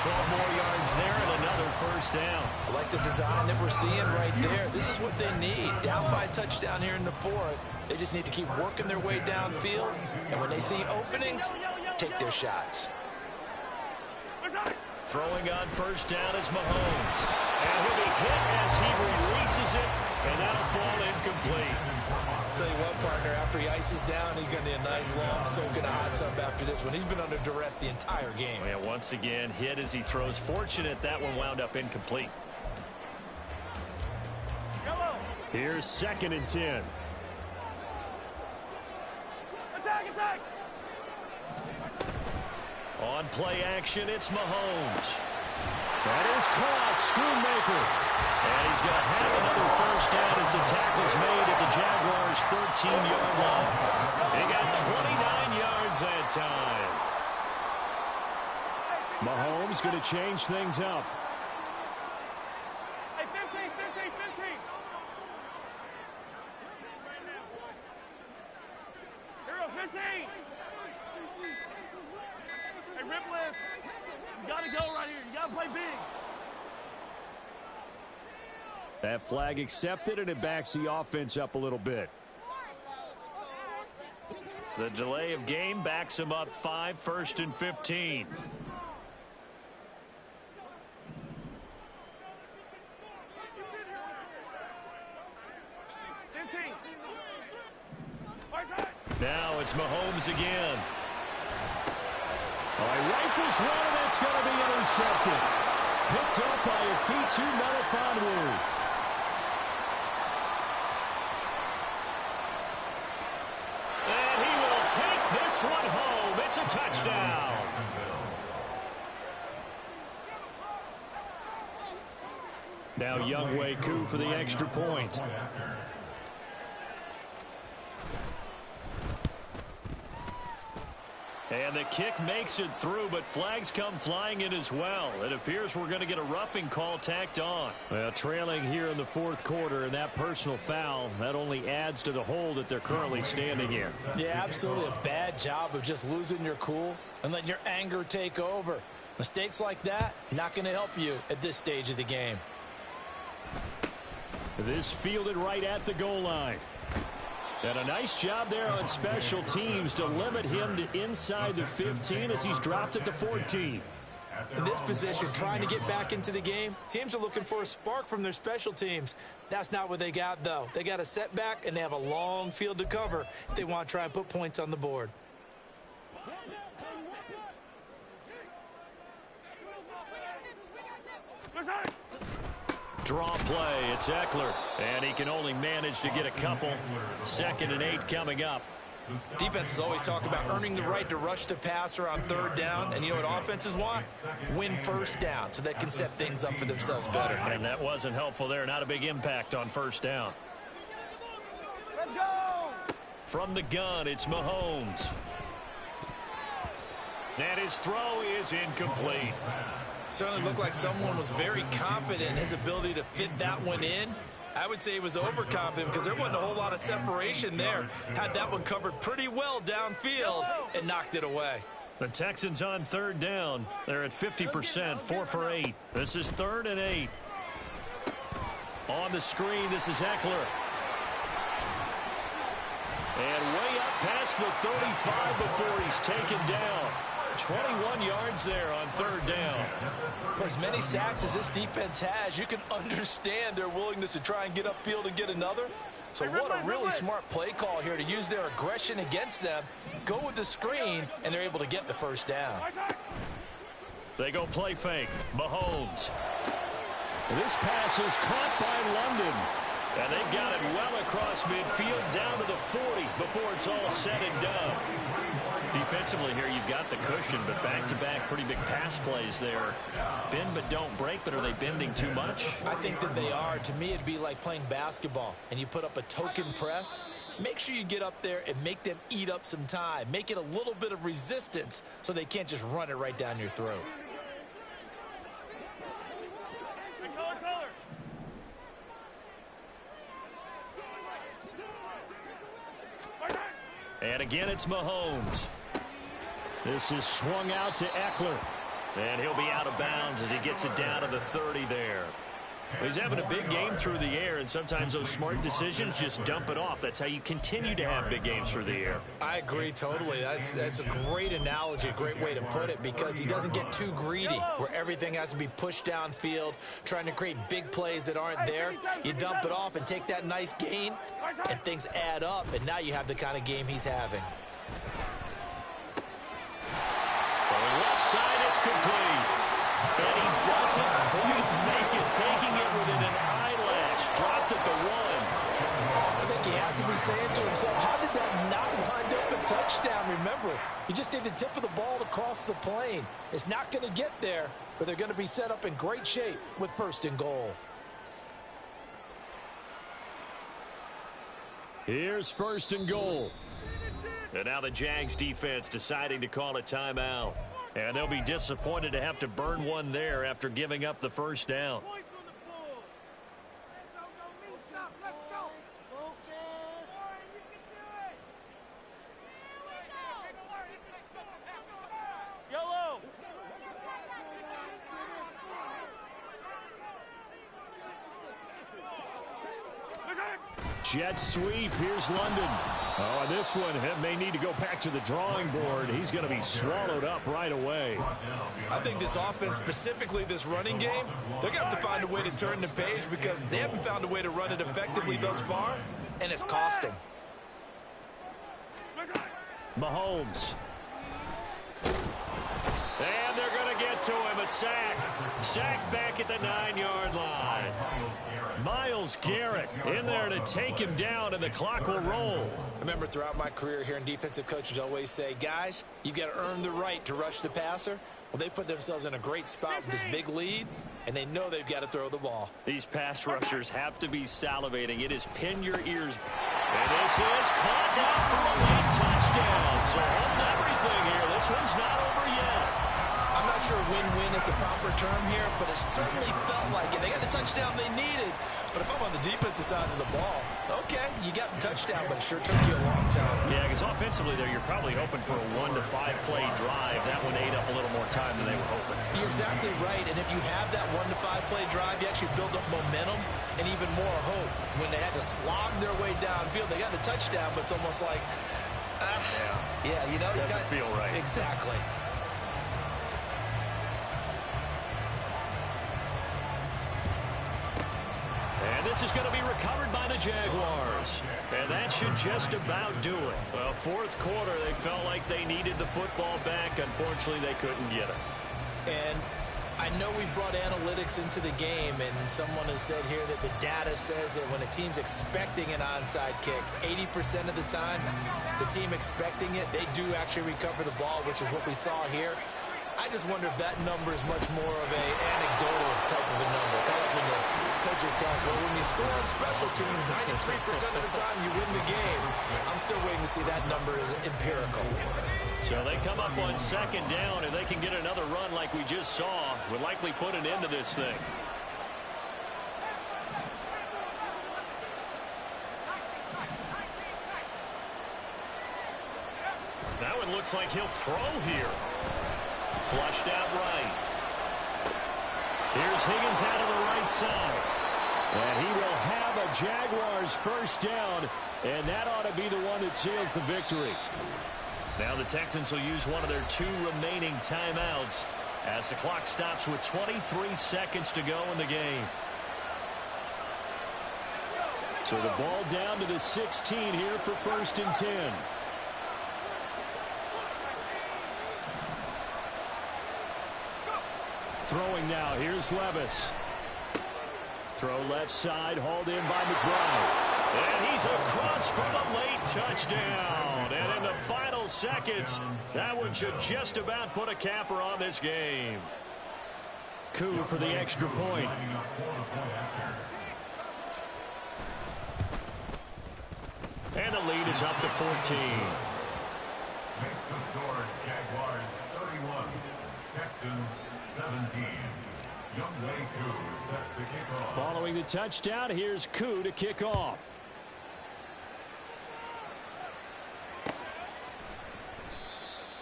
12 more yards there and another first down. I like the design that we're seeing right there. This is what they need. Down by a touchdown here in the fourth. They just need to keep working their way downfield. And when they see openings, take their shots. Throwing on first down is Mahomes. And he'll be hit as he releases it, and that'll fall incomplete. I'll tell you what, partner, after he ices down, he's going to need a nice long soak in a hot tub after this one. He's been under duress the entire game. And once again, hit as he throws. Fortunate that one wound up incomplete. Here's 2nd and 10. Attack, attack! On play action, it's Mahomes. That is caught. Schoonmaker. And he's going to have another first down as the tackle's made at the Jaguars' 13-yard line. He got 29 yards that time. Mahomes going to change things up. Hey, 15, 15, 15. Hero, 15. Hey, Riplis, you got to go right here. You got to play big. That flag accepted, and it backs the offense up a little bit. The delay of game backs him up 5, 1st and 15. Now it's Mahomes again. Rifles one, and that's going to be intercepted. Picked up by Ifitu Melifonwu. And he will take this one home. It's a touchdown. Now Younghoe Koo for the extra point. And the kick makes it through, but flags come flying in as well. It appears we're going to get a roughing call tacked on. Well, trailing here in the fourth quarter, and that personal foul, that only adds to the hole that they're currently standing in. Yeah, absolutely a bad job of just losing your cool and letting your anger take over. Mistakes like that, not going to help you at this stage of the game. This fielded right at the goal line. And a nice job there on special teams to limit him to inside the 15 as he's dropped at the 14. In this position, trying to get back into the game, teams are looking for a spark from their special teams. That's not what they got, though. They got a setback, and they have a long field to cover if they want to try and put points on the board. Draw play, it's Eckler, and he can only manage to get a couple. 2nd and 8 coming up. Defenses always talk about earning the right to rush the passer on 3rd down, and you know what offenses want? Win first down so they can set things up for themselves better. And that wasn't helpful there. Not a big impact on first down. Let's go! From the gun, it's Mahomes. And his throw is incomplete. Certainly looked like someone was very confident in his ability to fit that one in. I would say he was overconfident because there wasn't a whole lot of separation there. Had that one covered pretty well downfield and knocked it away. The Texans on 3rd down. They're at 50%, 4 for 8. This is 3rd and 8. On the screen, this is Eckler. And way up past the 35 before he's taken down. 21 yards there on 3rd down. For as many sacks as this defense has, you can understand their willingness to try and get upfield and get another. So what a really smart play call here to use their aggression against them, go with the screen, and they're able to get the first down. They go play fake. Mahomes. This pass is caught by London. And they've got it well across midfield down to the 40 before it's all said and done. Defensively here, you've got the cushion, but back-to-back pretty big pass plays there. Bend but don't break, but are they bending too much? I think that they are. To me, it'd be like playing basketball, and you put up a token press. Make sure you get up there and make them eat up some time. Make it a little bit of resistance so they can't just run it right down your throat. And again, it's Mahomes. This is swung out to Eckler. And he'll be out of bounds as he gets it down to the 30 there. He's having a big game through the air, and sometimes those smart decisions just dump it off. That's how you continue to have big games through the air. I agree totally. That's a great analogy, a great way to put it, because he doesn't get too greedy where everything has to be pushed downfield, trying to create big plays that aren't there. You dump it off and take that nice gain, and things add up, and now you have the kind of game he's having. From left side, it's complete. And he doesn't quite make it, taking it within an eyelash. Dropped at the 1. I think he has to be saying to himself, how did that not wind up a touchdown? Remember, you just need the tip of the ball to cross the plane. It's not going to get there, but they're going to be set up in great shape with 1st and goal. Here's 1st and goal. And now the Jags defense deciding to call a timeout. And they'll be disappointed to have to burn one there after giving up the 1st down. Jet sweep. Here's London. Oh, and this one may need to go back to the drawing board. He's going to be swallowed up right away. I think this offense, specifically this running game, they're going to have to find a way to turn the page because they haven't found a way to run it effectively thus far, and it's cost them. Mahomes. And they're going to get to him. A sack. Sacked back at the 9-yard line. Myles Garrett in there to take him down, and the clock will roll. I remember throughout my career hearing defensive coaches always say, guys, you've got to earn the right to rush the passer. Well, they put themselves in a great spot with this big lead, and they know they've got to throw the ball. These pass rushers have to be salivating. It is pin your ears. And this is caught now for a late touchdown. So holding everything here. This one's not over yet. I'm not sure win-win is the proper term here, but it certainly felt like it. They got the touchdown they needed. But if I'm on the defensive side of the ball, okay, you got the touchdown, but it sure took you a long time. Yeah, because offensively there, you're probably hoping for a 1 to 5 play drive. That one ate up a little more time than they were hoping. You're exactly right, and if you have that 1 to 5 play drive, you actually build up momentum and even more hope. When they had to slog their way downfield, they got the touchdown, but it's almost like, yeah, you know. Doesn't feel right. Exactly. And this is going to be recovered by the Jaguars. And that should just about do it. Well, 4th quarter, they felt like they needed the football back. Unfortunately, they couldn't get it. And I know we brought analytics into the game, and someone has said here that the data says that when a team's expecting an onside kick, 80% of the time, the team expecting it, they do actually recover the ball, which is what we saw here. I just wonder if that number is much more of an anecdotal type of a number. Kind of like when the coaches tell us, well, when you score on special teams, 93% of the time you win the game. I'm still waiting to see that number is empirical. So they come up on 2nd down, and they can get another run like we just saw. Would likely put an end to this thing. That one looks like he'll throw here. Flushed out right. Here's Higgins out of the right side. And he will have a Jaguars 1st down, and that ought to be the one that seals the victory. Now the Texans will use one of their 2 remaining timeouts as the clock stops with 23 seconds to go in the game. So the ball down to the 16 here for 1st and 10. Throwing now, here's Levis. Throw left side, hauled in by McBride. And he's across for the late touchdown. And in the final seconds, that one should just about put a capper on this game. Koo for the extra point. And the lead is up to 14. Makes the score Jaguars 31, Texans 17. Younghoe Koo set to kick off. Following the touchdown, here's Koo to kick off.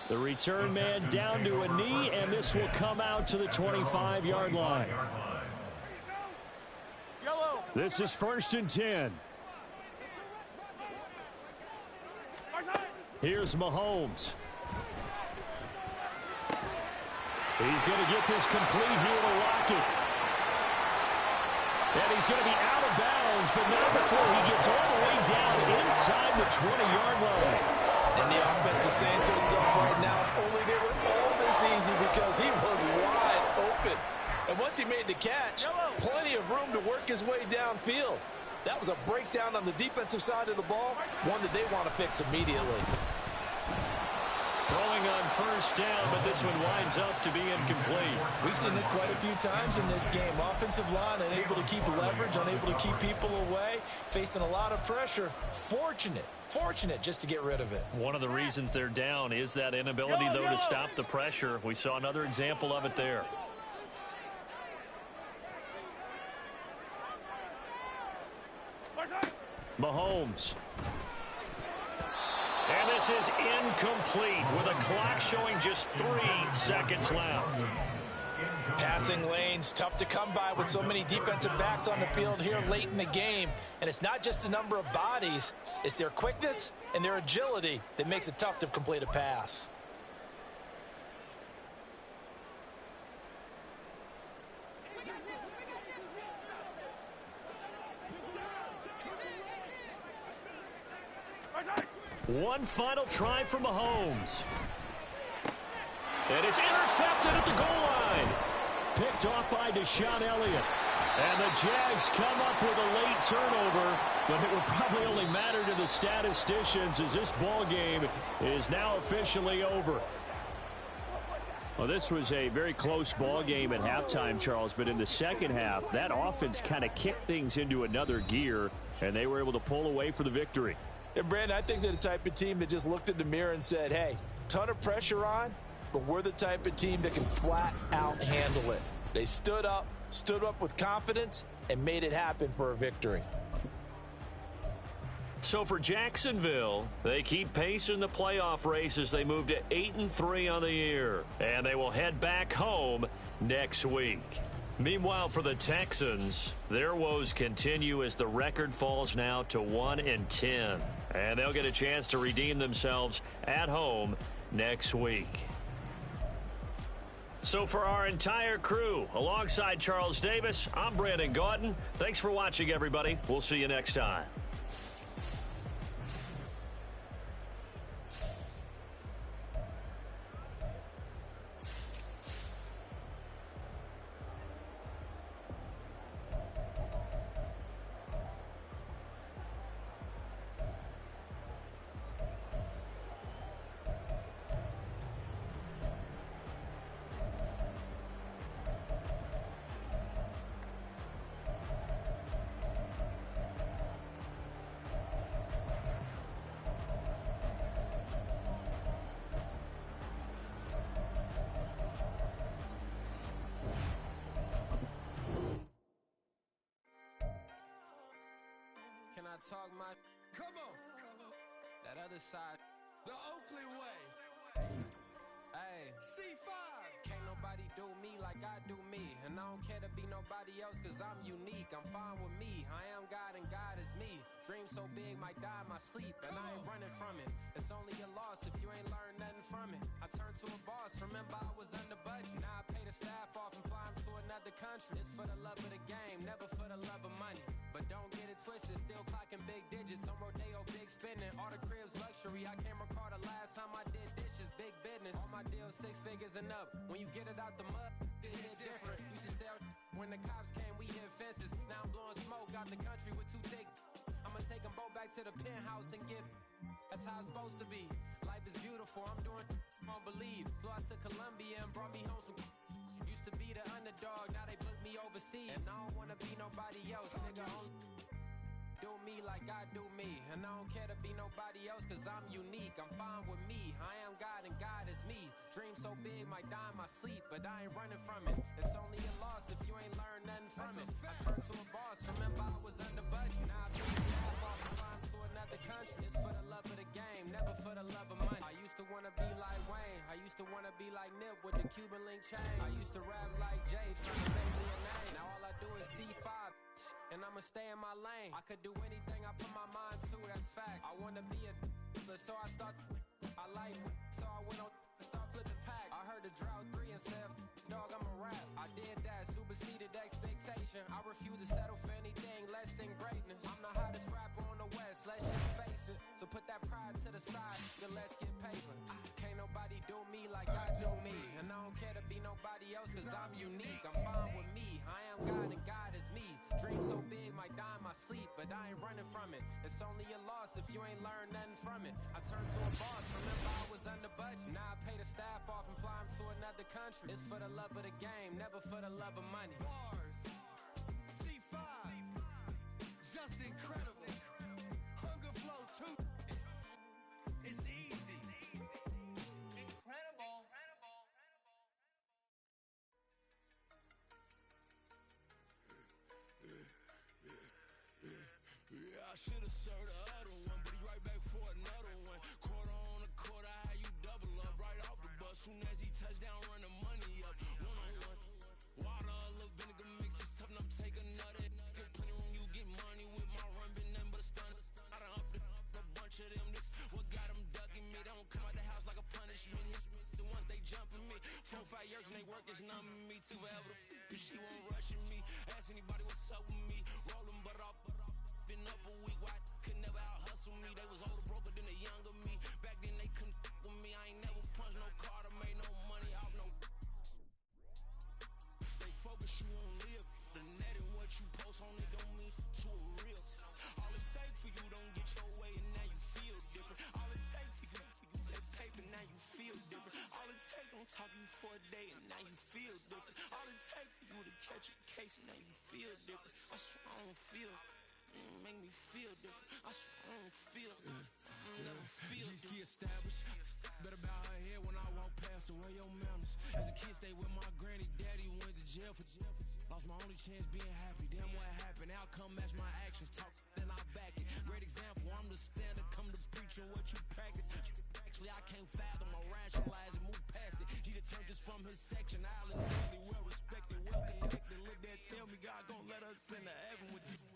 The return man down to a knee, and this will come out to the 25-yard line. This is 1st and 10. Here's Mahomes. He's going to get this complete here to Lockett. And he's going to be out of bounds, but not before he gets all the way down inside the 20-yard line. And the offense is saying to itself right now, only they were all this easy because he was wide open. And once he made the catch, plenty of room to work his way downfield. That was a breakdown on the defensive side of the ball, one that they want to fix immediately. Throwing on 1st down, but this one winds up to be incomplete. We've seen this quite a few times in this game. Offensive line unable to keep leverage, unable to keep people away, facing a lot of pressure. Fortunate just to get rid of it. One of the reasons they're down is that inability, though, to stop the pressure. We saw another example of it there. Mahomes. And this is incomplete with a clock showing just 3 seconds left. Passing lanes, tough to come by with so many defensive backs on the field here late in the game. And it's not just the number of bodies, it's their quickness and their agility that makes it tough to complete a pass. One final try for Mahomes. And it's intercepted at the goal line. Picked off by Deshaun Elliott. And the Jags come up with a late turnover, but it will probably only matter to the statisticians as this ball game is now officially over. Well, this was a very close ball game at halftime, Charles, but in the second half, that offense kind of kicked things into another gear, and they were able to pull away for the victory. And, Brandon, I think they're the type of team that just looked in the mirror and said, hey, ton of pressure on, but we're the type of team that can flat out handle it. They stood up with confidence, and made it happen for a victory. So for Jacksonville, they keep pace in the playoff race as they move to 8-3 on the year. And they will head back home next week. Meanwhile, for the Texans, their woes continue as the record falls now to 1-10. And they'll get a chance to redeem themselves at home next week. So for our entire crew, alongside Charles Davis, I'm Brandon Gaudin. Thanks for watching, everybody. We'll see you next time. Can I talk my... Come on. That other side. The Oakland way. Hey. C5. Can't nobody do me like I do me. And I don't care to be nobody else cause I'm unique. I'm fine with me. I am God and God is me. Dream so big might die in my sleep. And I ain't running from it. It's only a loss if you ain't learned nothing from it. I turned to a boss. Remember I was under budget. Now I pay the staff off and fly them to another country. It's for the love of the game. Never for the love of money. But don't get it twisted, still clocking big digits. On Rodeo, big spending, all the cribs luxury. I can't recall the last time I did dishes, big business. All my deals 6 figures and up. When you get it out the mud, it hit different. Used to sell when the cops came, we hit fences. Now I'm blowing smoke out the country with 2 thick. I'ma take them both back to the penthouse and get. That's how it's supposed to be. Life is beautiful, I'm doing won't believe. Flew out to Colombia and brought me home some. Used to be the underdog, now they book me overseas. And I don't wanna be nobody else, nigga. Do me like I do me. And I don't care to be nobody else cause I'm unique. I'm fine with me. I am God and God is me. Dream so big might die in my sleep, but I ain't running from it. It's only a loss if you ain't learned nothing from it. I turned to a boss, remember I was under budget. Now I pay the staff off and fly to another country. It's for the love of the game, never for the love of money. I used to wanna be like Wayne. to wanna be like Nip with the Cuban link chain. I used to rap like Jay, trying to make me a name. Now all I do is C5, and I'ma stay in my lane. I could do anything I put my mind to, that's facts. I wanna be a so I start. I like so I went on start flipping packs. I heard the drought 3 and said, dog, I'm a rap. I did that, superseded expectation. I refuse to settle for anything less than greatness. I'm the hottest rapper on the West, let's just face it. So put that pride to the side, then let's get paper. Can't nobody do me like I do me. And I don't care to be nobody else, cause I'm unique. I'm fine with me, I am God and God is me. Dream so big, might die in my sleep, but I ain't running from it. It's only a loss if you ain't learned nothing from it. I turned to a boss, remember I was under budget. Now I pay the staff off and fly them to another country. It's for the love of the game, never for the love of money. Bars, C5, just incredible. Hunger flow too. It's easy. Incredible. Yeah, I should've served the other one, but he right back for another one. Quarter on a quarter, how you double up right off the bus. Soon as he touch down, run the money up. One-on-one. Water, a little vinegar mix, it's tough enough to take another. Get plenty room, you get money with my run, been nothing but a stun. I done upped a bunch of them, this what got them ducking me. They don't come out the house like a punishment. The ones they jumping me. 4-5 years and they work is numbing me. Too forever the she won't rushing me. Ask anybody what's up with me. Rolling butt off. Been up a week, why could never out hustle me? They was older, broker than the younger me. Back then they couldn't with me. I ain't never punched no card or made no money off no. Stay focused, you won't live. The net and what you post on it don't mean to a real. All it take for you don't get your way and now you feel different. All it take for you that paper, now you feel different. All it take don't talk you for a day and now you feel different. All it take for you to catch a case and now you feel different. I swear I don't feel. Make me feel different. I swear I don't feel. Never feel. G-ski established. Better bow her head when I walk past her. Where your manners? As a kid, stayed with my granny. Daddy went to jail for. Lost my only chance being happy. Damn, what happened? Outcome match my actions. Talk, then I back it. Great example. I'm the standard. Come to preaching what you practice. Actually, I can't fathom or rationalize and move past it. He determined just from his section. Island daily, well respected, well connected. Look there, tell me God gon' let us into heaven with this.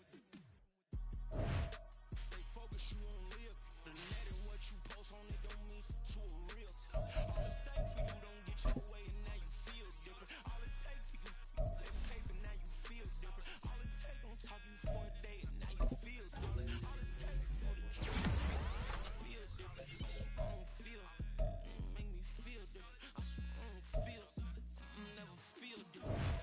Stay focused, you won't live. The net and what you post on it don't mean to a real. All it take for you don't get your way and now you feel different. All it take for you that paper, now you feel different. All it take don't talk you for a day and now you feel different. All it take for you to keep your case, feel different. I don't feel, make me feel different. I swear I don't feel, never feel different.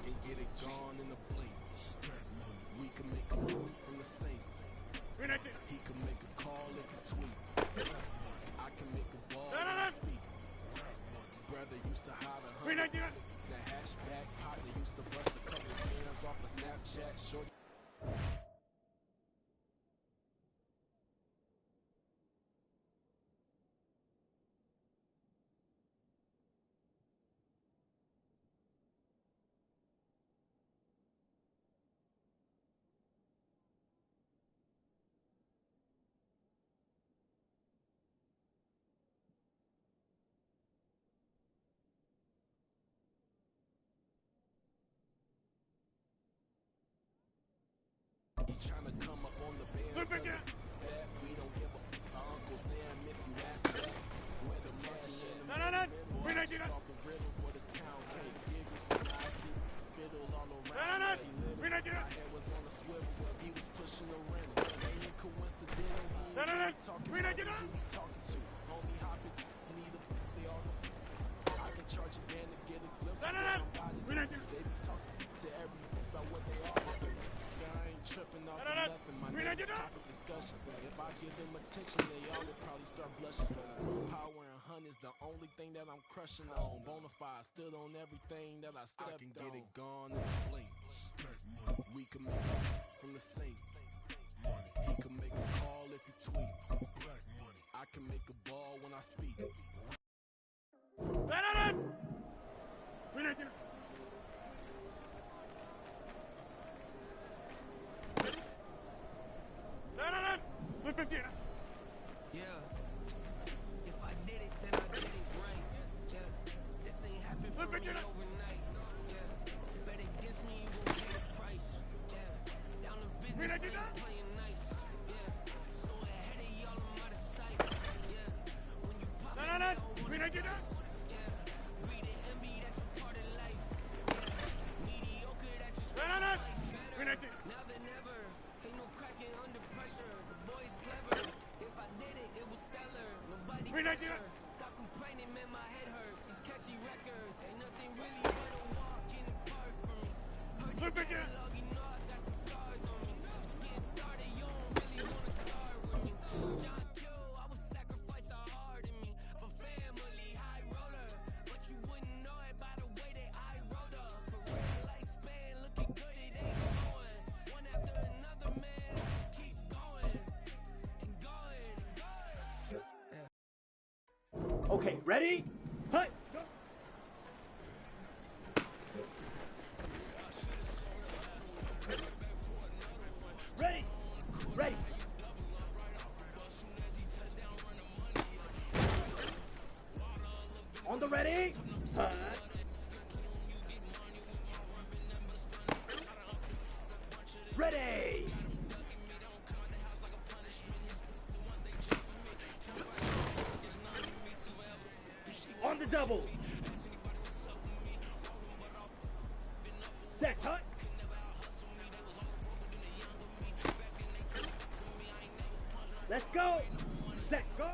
Can get it gone in the blink. We can make a move from the safe. He can make a call, lick a tweet. I can make a ball when I speak. Brother used to hide 100. The hatchback partner used to bust a couple scams off of Snapchat. Short. talking about who he talking to. Homie hopping, neither they also. I can charge a band to get a glimpse of what I'm about to do. They be talking to every about what they all do. I ain't tripping off of nothing. My name is topic discussions. If I give them attention, they all would probably start blushing. So power and hunt is the only thing that I'm crushing on. Bonafide stood on everything that I stepped on. I can get it gone in a blink. We can make it from the sink. He can make a call if you tweet. I can make a ball when I speak. Yeah. If I did it, then I did it right. Yeah. This ain't happened for me overnight. Yeah. Bet against me, you gon' pay the price. Yeah. Down the business, ain't playing nice. Yeah. So ahead of y'all, I'm out of sight. Yeah. When you pop it, they don't wanna slice. Yeah. Read and envy, that's a part of life. Yeah. Mediocre, that just makes life better. Now than ever, ain't no cracking under pressure. The boy's clever. If I did it, it was stellar. Nobody pressure. Stop complaining, man, my head hurts. These catchy records, ain't nothing really but a walk in the park for me. Heard the catalog, you know I got some scars on me. Just getting started, you don't really wanna start with me. It's John Q, I would sacrifice the heart in me for family, high roller. But you wouldn't know it by the way that I wrote up. Career lifespan looking good, it ain't slowing. One after another, man, just keep going and going and going. Okay, ready? Hut! Go! Ready! Ready! On the ready? Hut! Ready! On the double. Set, hut. Let's go. Set, go.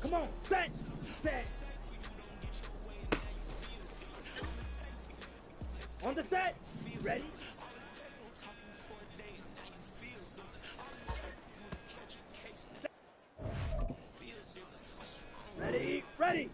Come on, set, set. On the set. Ready? Ready, ready.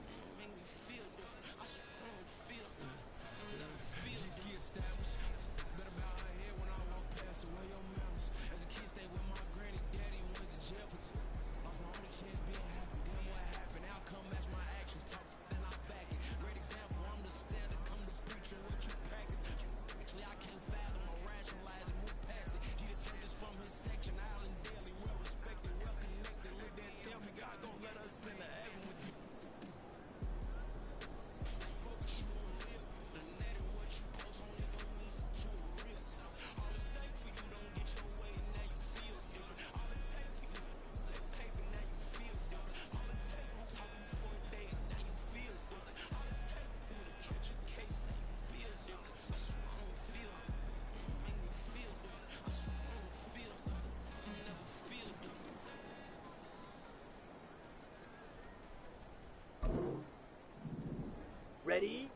Ready?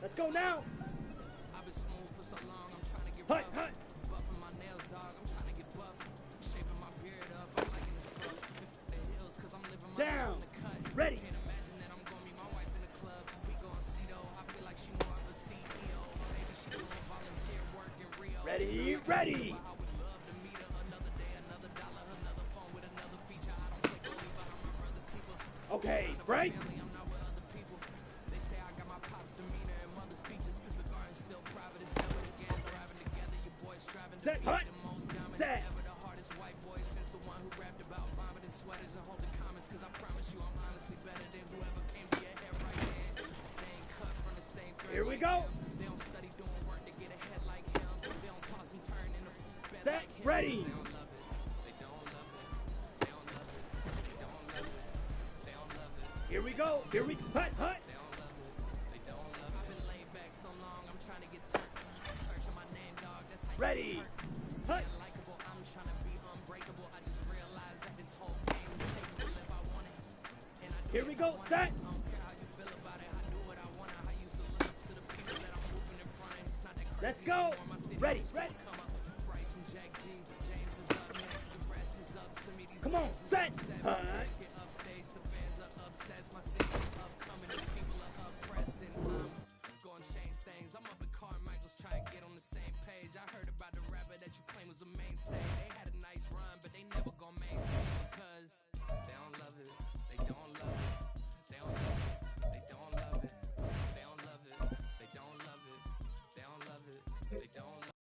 Let's go now. I've been smooth for so long, I'm trying to get Hut, rough. hut. Buffing my nails, dog, I'm trying to get buff. Shaping my beard up, I'm liking the stuff. The hills, cause I'm living my life Down. in the cut. Ready. Can't imagine that I'm gonna meet my wife in the club. We gon' see though, I feel like she more of a CEO. Maybe she doing volunteer work in Rio. Ready, It's not like I ready. do, but I would love to meet her another day, another dollar, another phone with another feature. I don't play goalie, but I'm my brother's keeper. Okay, Surrounded by break. family, I'm not with other people. They say I got my pop's demeanor and mother's features. The garden's still private, it's never again. Thriving together, your boys striving to Set, be hut. the most dominant Set. ever. The hardest white boy since the one who rapped about vomiting sweaters and holding comments. Cause I promise you I'm honestly better than whoever came to your head right then. They ain't cut from the same thread. Here we like go. him. They don't study doing work to get ahead like him. They don't toss and turn in a bed Set, like him. ready. They don't love it. They don't love it. They don't love it. They don't love it. They don't love it. Here we go. Here we go. Hut, hut. They don't love it. They don't love it. I've been laid back so long, I'm trying to get turned. Searching my name, dog. That's how Ready. you get hurt. Hut. Being likable, I'm trying to be unbreakable. I just realized that this whole game is takeable if I want it. And I do Here we yes, go. I want Set. it. I don't care how you feel about it. I do what I want. I used to look up to the people that I'm moving in front of. It's not that crazy. Let's go. anymore. My city Ready, used to ready. come up. Bryce and Jack G. James is up next. The rest is up to me. These Come on, games is set. upset. Hut. Players get upstage. The fans are obsessed. My city is upcoming. The people are oppressed. And I'm gonna change things. I'm up at Carmichael's trying to get on the same page. I heard about the rapper that you claim was a mainstay. They had a nice run, but they never gonna maintain because they don't love it. They don't love it. They don't love it. They don't love it. They don't love it. They don't love it. They don't love it. They don't love it.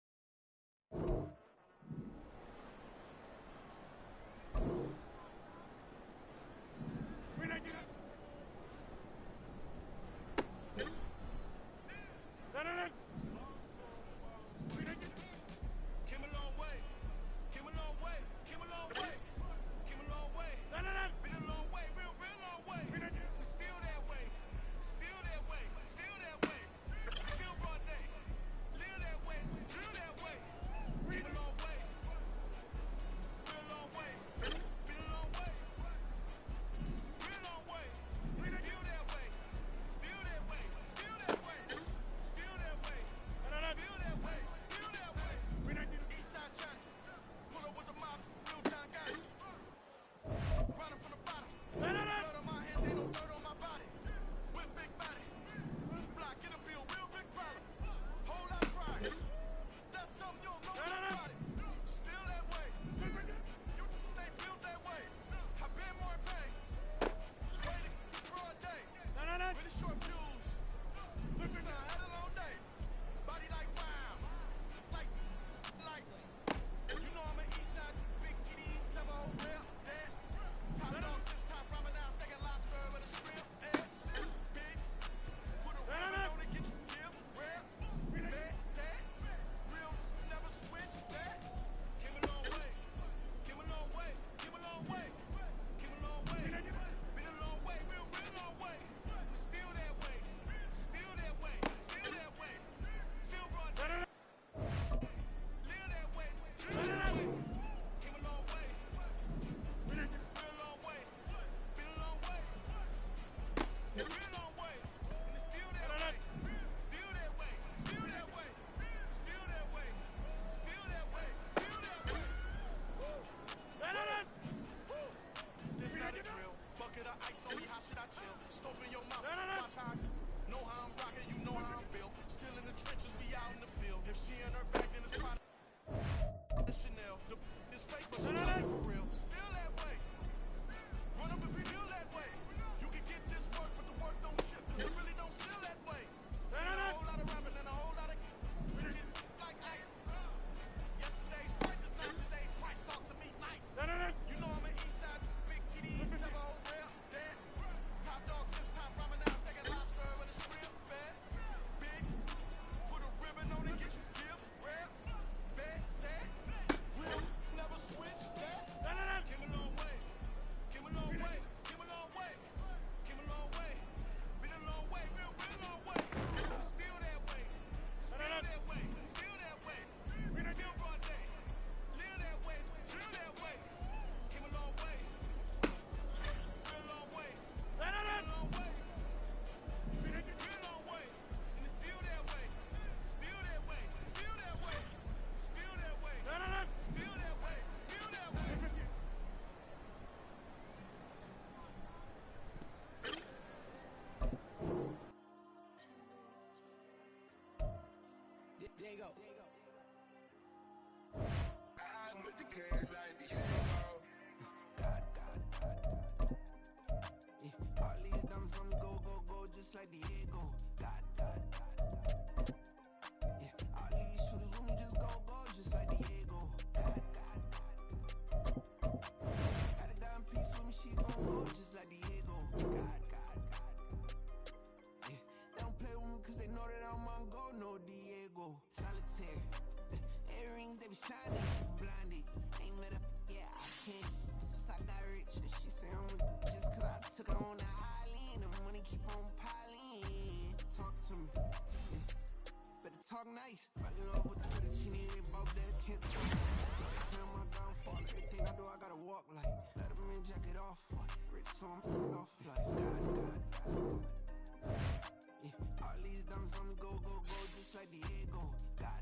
Came a long way. Came a long way. Came a long way. Came a long way. Been a long way. Real long way. Still that way. Still that way. Still that way. Still broad day. Live that way. Drill that way. Came a long way. Real long way. Been a long way. Real long way. Still that way. Still that way. Still that way. Still that way. Still that way. Still that way. Eastside Johnny. Pull up with the mob. Real time guy. Running from the bottom. Blood on my hands, ain't no dirt on my body. With big body. Block, get a bill, real big problem. Whole lot of pride. That's something you don't know about it. Still that way. You they built that way. I've been more in pain. Waiting broad day. Really short fuse. Now I had a long day. Body like wow. Like. You know I'm an east side, big TDs, never hold real. Dead. Top dog since top ramen now, stacking lobster with a shrimp. Big. Put a ramen on it, get you give. Rare. Bad. That. Real. Never switch. That. Came a long way. Came a long way. Came a long way. Came a long way. Been a long way. Real long way. Still that way. Still that way. Still that way. Still broad day. Live that way. Drill that way. Came a long way. Real long way. Been a long way. Real long way. And it's still that way. Still that way. Still that way. Still that way. Still that way. Still that way. This not a drill. Bucket of ice on me, how should I chill? Scope in your mouth, watch how I know how I'm rocking, you know how I'm built. Still in the trenches, we out in the field. If she in her back, then it's product. Chanel, this fake, but she like it for real. Still that way. Run up and feel that way. You can get this work, but the work don't ship, cause it really don't feel that way. See a whole lot of rapping and a whole lot of like ice. Yesterday's price is not today's price. Talk to me nice. You know I'm an east side, big TDs, never hold real. Dead. Top dog since top ramen now, stacking lobster with a shrimp. Bad. Big. Put a ribbon on it, get you give. Rare. Bad. That. Real. Never switch. That. Came a long way. Came a long way. Came a long way. Came a long way. Been a long way. Real long way. Still that way. Still that way. Still that way. Still broad day. Live that way. Drill that way. Came a long way. Real long way. Been a long way. Real long way. And it's still that way. Still that way. Still that way. Still that way. Still that way. Still that way. There you go. I'm with the cash like Diego. God. Yeah, all these numbers on go, just like Diego. God. Yeah, all these shooters on me just go, just like Diego. God. Got a dime piece with me, she gon' go just like Diego. God. Yeah, they don't play with me cause they know that I'm on go, no Diego. Solitaire. Earrings, they be shining, keep blinded. Ain't met up, yeah, I can't. Since I got rich, she say I'm just cause I took her on the island. The money keep on piling. Talk to me. Yeah. Better talk nice. Fucking up with the fettuccine, they both that can't talk. My downfall, everything I do, I gotta walk like. Let them in, jack it off. Rich, so I'm off like. God. Yeah. All these diamonds on me, go, just like Diego. God.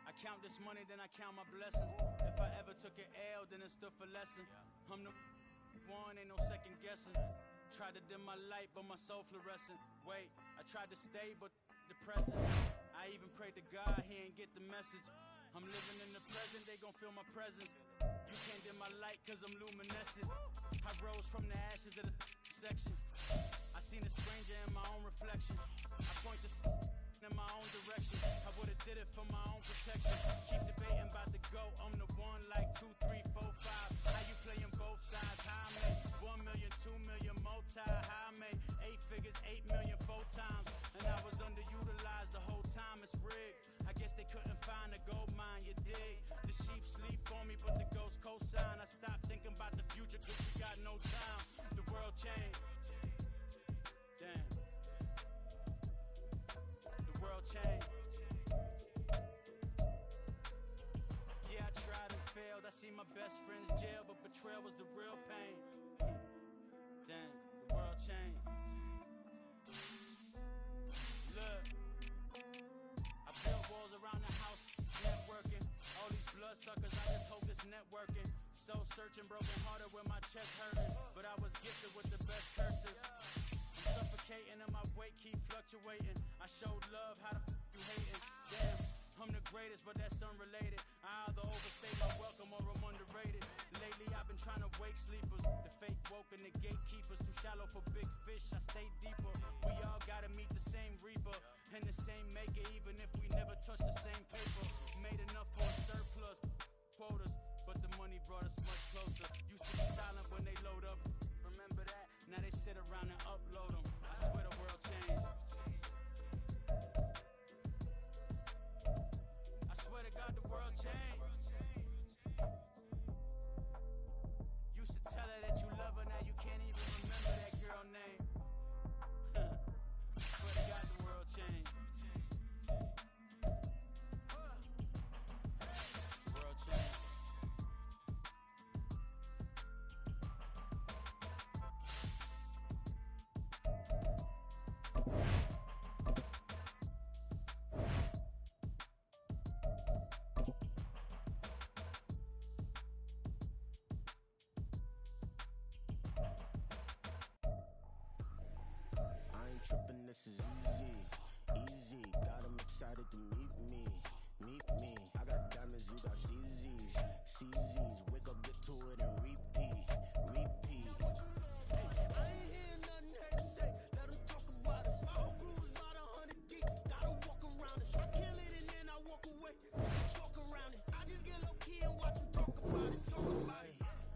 I count this money, then I count my blessings. If I ever took an L, then it stood for lesson. I'm the one, ain't no second guessing. Tried to dim my light, but my soul fluorescent. Wait, I tried to stay, but depressing. I even prayed to God, he ain't get the message. I'm living in the present, they gon' feel my presence. You can't dim my light, cause I'm luminescent. I rose from the ashes of the section. I seen a stranger in my own reflection. I point to in my own direction. I would've did it for my own protection. Keep debating about the GOAT. I'm the one like 2, 3, 4, 5. How you playing both sides? How I made 1 million, 2 million, multi. How I made 8 figures, 8 million, 4 times. And I was underutilized the whole time. It's rigged. I guess they couldn't find a gold mine, you dig? The sheep sleep on me, but the ghost cosign. I stopped thinking about the future cause we got no time. The world changed. Damn. The world changed. Yeah, I tried and failed. I seen my best friends jail, but betrayal was the real pain. Damn, the world changed. Look, I built walls around the house, networking. All these bloodsuckers, I just hope it's networking. Soul searching, broken hearted with my chest hurting. But I was gifted with the best curses. I'm suffocating and my weight keep fluctuating. I showed love, how the you hating? Damn, I'm the greatest, but that's unrelated. I either overstay my welcome or I'm underrated. Lately I've been trying to wake sleepers. The fake woke and the gatekeepers. Too shallow for big fish, I stay deeper. We all gotta meet the same reaper and the same maker, even if we never touch the same paper. Made enough for a surplus quotas, but the money brought us much closer. Used to be silent when they load up. Remember that? Now they sit around and upload them. I swear the world changed. I swear to God the world changed. Used to tell her that you love her, now you can't even remember that girl name. I swear to God the world changed. The world changed. Trippin', this is easy. Got them excited to meet me. I got diamonds, you got CZs. Wake up, get to it, and repeat. Hey, I ain't hear nothing hate to say. Let them talk about us. My whole crew is about 100 deep. Gotta walk around it. I kill it and then I walk away. Chalk around it. I just get low key and watch them talk about it.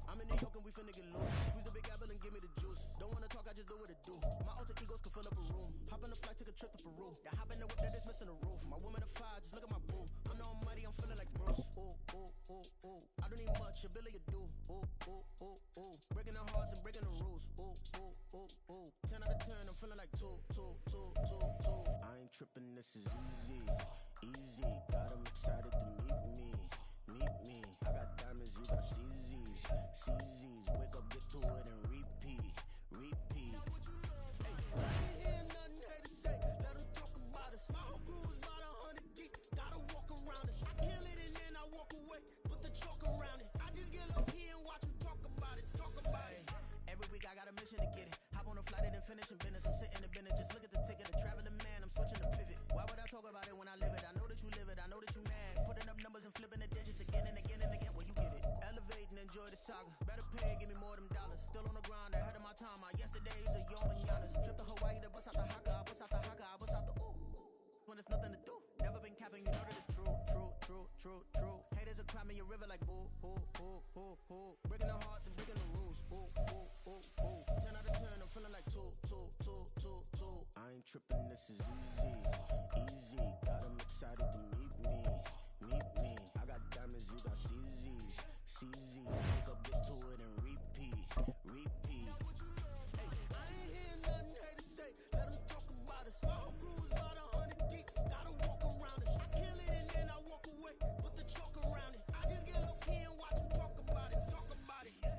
I'm in New York and we finna get loose. Squeeze the big apple and give me the juice. Don't wanna talk, I just do what it do. My alter egos can fill up a room. Hop on the flight, take a trip to Peru. Yeah, hop in the whip that is missing the roof. My woman a fire, just look at my boo. I know I'm mighty, I'm feeling like Bruce. Ooh. I don't need much, ability to do. Ooh. Breaking the hearts and breaking the rules. Ooh. 10 out of 10, I'm feeling like 2. I ain't tripping, this is easy. Got them excited to meet me. I got diamonds, you got CZs. Wake up, get to it, and repeat. Hey, I ain't hear nothing hate to say. Let them talk about us. My whole crew is about 100 deep. Gotta walk around it. I kill it and then I walk away. Put the chalk around it. I just get low key and watch them talk about it. Every week I got a mission to get it. Hop on a flight and then finish in business. I'm sitting in business, just look at the ticket. A traveling man, I'm switching to pivot. Why would I talk about it when I live it? I know that you live it, I know that you mad. Putting up numbers and flipping the digits again and again. Well, you get it. Elevate and enjoy the saga. Better pay, give me more of them dollars. Still on the grind, ahead of my time. My yesterdays are your mananas. Trip to Hawaii to bust out the haka. I bust out the ooh. When there's nothing to do. Never been capping, you know that it's true. Haters are climbing your river like boo. Breaking the hearts and breaking the rules. Ooh. 10 out of 10, I'm feeling like this is easy, easy. Got 'em excited to meet me, meet me. I got diamonds, you got CZs, CZs. Wake up, get to it and repeat, repeat. Hey, I ain't hearing nothing haters say. Let them talk about us. My whole crew is about 100 deep. Gotta walk around it. I kill it and then I walk away. Put the chalk around it. I just get low key and watch them talk about it. Talk about it, yeah.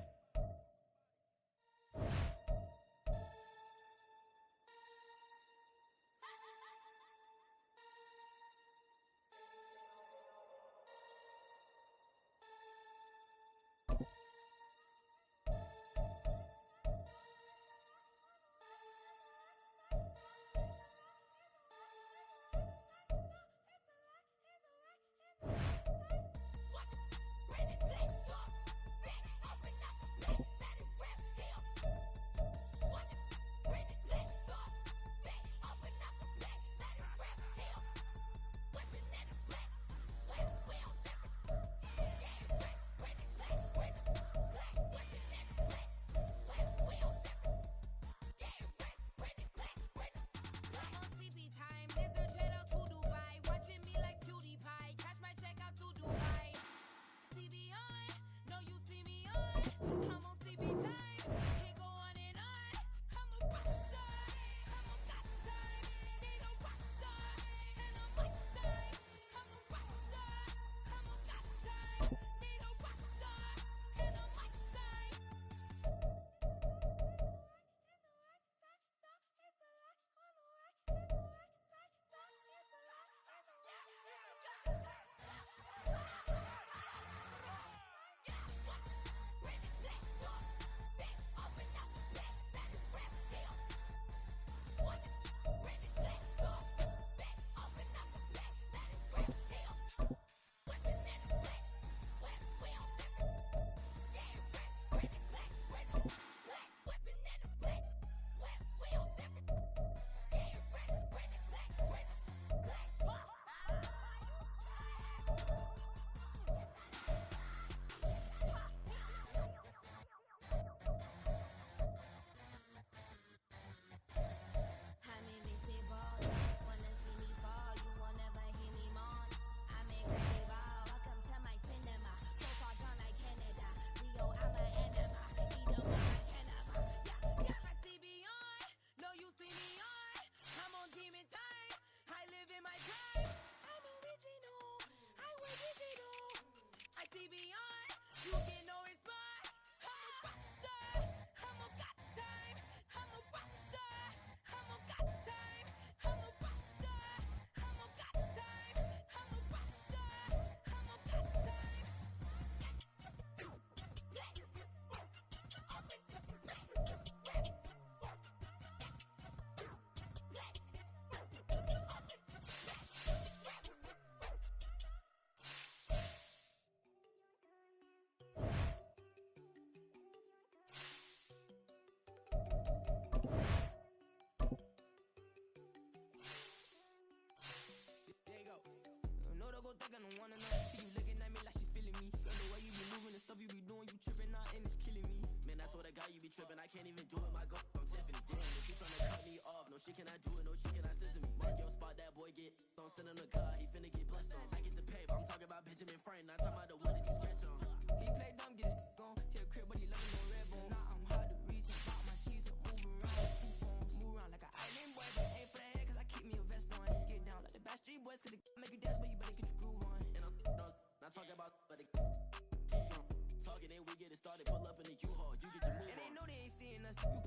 I can't even do it, my girl, I'm Tiffany. Damn, if she tryna cut me off, no shit can I do it, no shit can I scissor me. Mark your spot, that boy get on, send him the car, he finna get blessed on. I get the paper, I'm talking about Benjamin Franklin, not talking about the one that you sketch on. He play dumb, get his gone, hit a crib, but he love me on red bone. Now I'm hard to reach, and pop my cheese up, move around, 2 phones, move around like an island boy, but ain't for the head, cause I keep me a vest on. Get down like the Backstreet Boys, cause it make you dance, but you better get your groove on. And I'm not talking about, but it talking, and we get it started, pull up in the U-Haul, you get your move on. And they know they ain't seeing us, you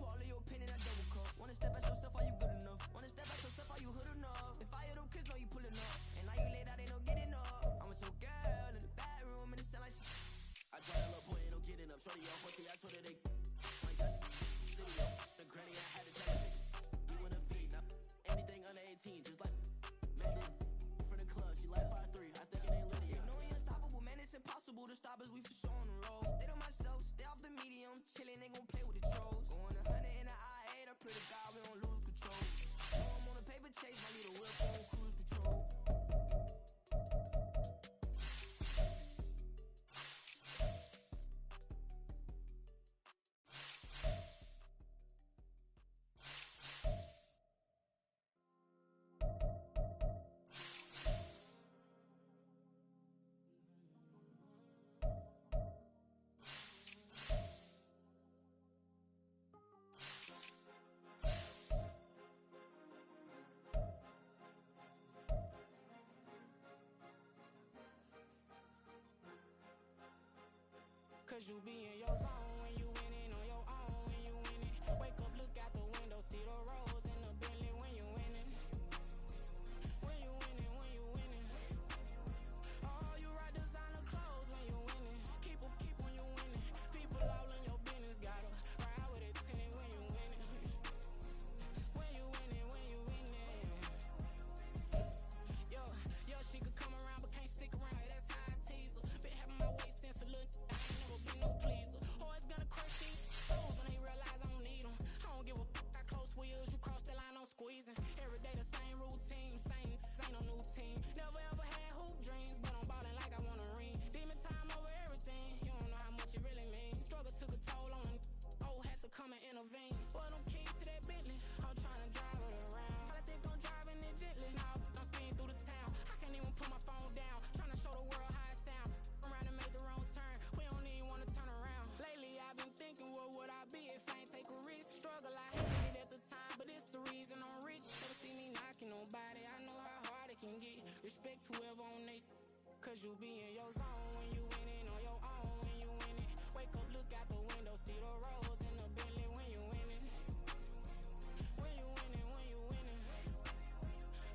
Cause you be in your zone when you winning on your own when you winning. Wake up, look out the window, see the roads in the Bentley when you winning. When you winning, when you winning. Oh, you ride designer clothes when you winning. Keep when you winning. People all in your business, gotta ride with it tinted when you winning. When you winning, when you winning. Yo, she could come around but can't stick around. That's how I tease her. Been having my waist since a little. I ain't never been no pleaser. Always gonna crush these toes when they realize I don't need them. I don't give a how close wheels. You cross the line, I'm squeezing. Every day the same routine, same ain't no new team. Never ever had hoop dreams, but I'm ballin' like I want a ring. Demon time over everything. You don't know how much it really means. Struggle took a toll on them. Oh, had to come and intervene. Boy, them keys to that Bentley. I'm tryna drive it around. I think I'm driving it gently. Now I'm speeding through the town. I can't even put my phone down. Tryna show the world how it sound. Around and make the wrong turn. We don't even wanna turn around. Lately I've been thinking, what would I be if I ain't take a risk? Struggle, I hated it at the time, but it's the reason I'm rich. Never see me knocking nobody. I know how hard it can get. Respect whoever on they. Cause you be in your zone when you winning on your own when you winning. Wake up, look out the window, see the roads in the Bentley when you winning. When you winning, when you winning.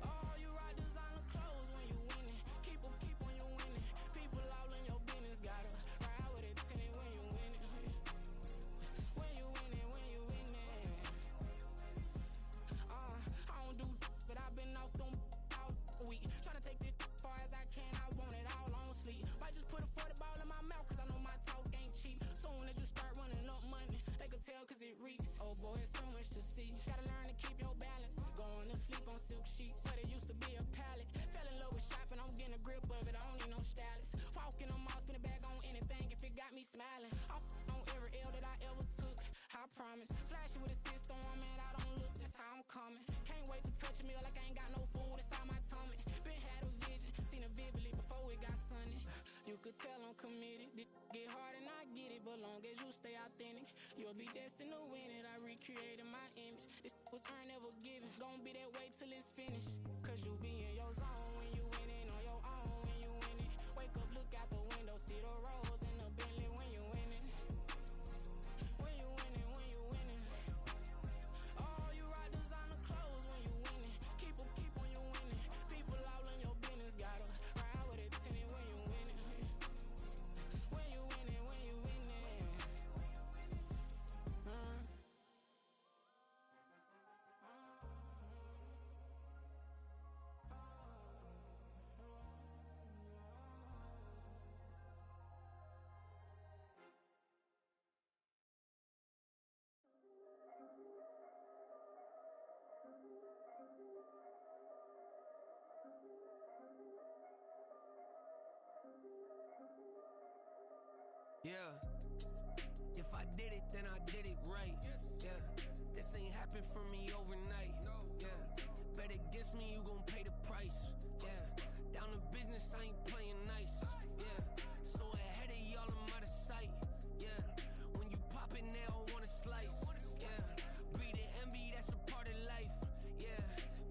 Oh, you ride designer clothes when you winning. Keep when you winning. People all in your business, gotta ride with it tinted when you winning. When you winning, when you winning. I don't do but I've been off them all week. Tryna take this far as I can, I want it all on sleep. Might just put a 40 ball in my mouth, cause I know my talk ain't cheap. Soon as you start running up money, they can tell cause it reeks. Oh boy, it's so much to see. Gotta learn to keep your balance. Going to sleep on silk sheets, but it used to be a pallet. Fell in love with shopping, I'm getting a grip of it, I don't need no stylist. Walking on mall, spin a bag on anything if it got me smiling. I'm on every L that I ever took, I promise. Flashing with a system on, man, I don't look, that's how I'm coming. Can't wait to touch a meal like I ain't got no food inside my tummy. Been had a vision, seen it vividly before it got sunny. You could tell I'm committed. This get hard and I get it, but long as you stay authentic, you'll be destined to win it. I recreated my image. This was earned, never given. Gonna be that way till it's finished. Cause you be in your zone when you winning on your own when you winning. Wake up, look out the window, see the roads in the Bentley when you winning. When you winning, when you winning. Oh, you ride designer clothes when you winning. Keep when you winning. People all in your business, gotta ride with it tinted when you winning. When you winning, when you winning. Yeah. If I did it, then I did it right. Yeah. This ain't happened for me overnight. Yeah. Bet against me, you gon' pay the price. Yeah. Down to business, I ain't playing nice. Yeah. So ahead of y'all, I'm out of sight. Yeah. When you pop it, they don't wanna slice. Yeah. Breed the envy, that's a part of life. Yeah.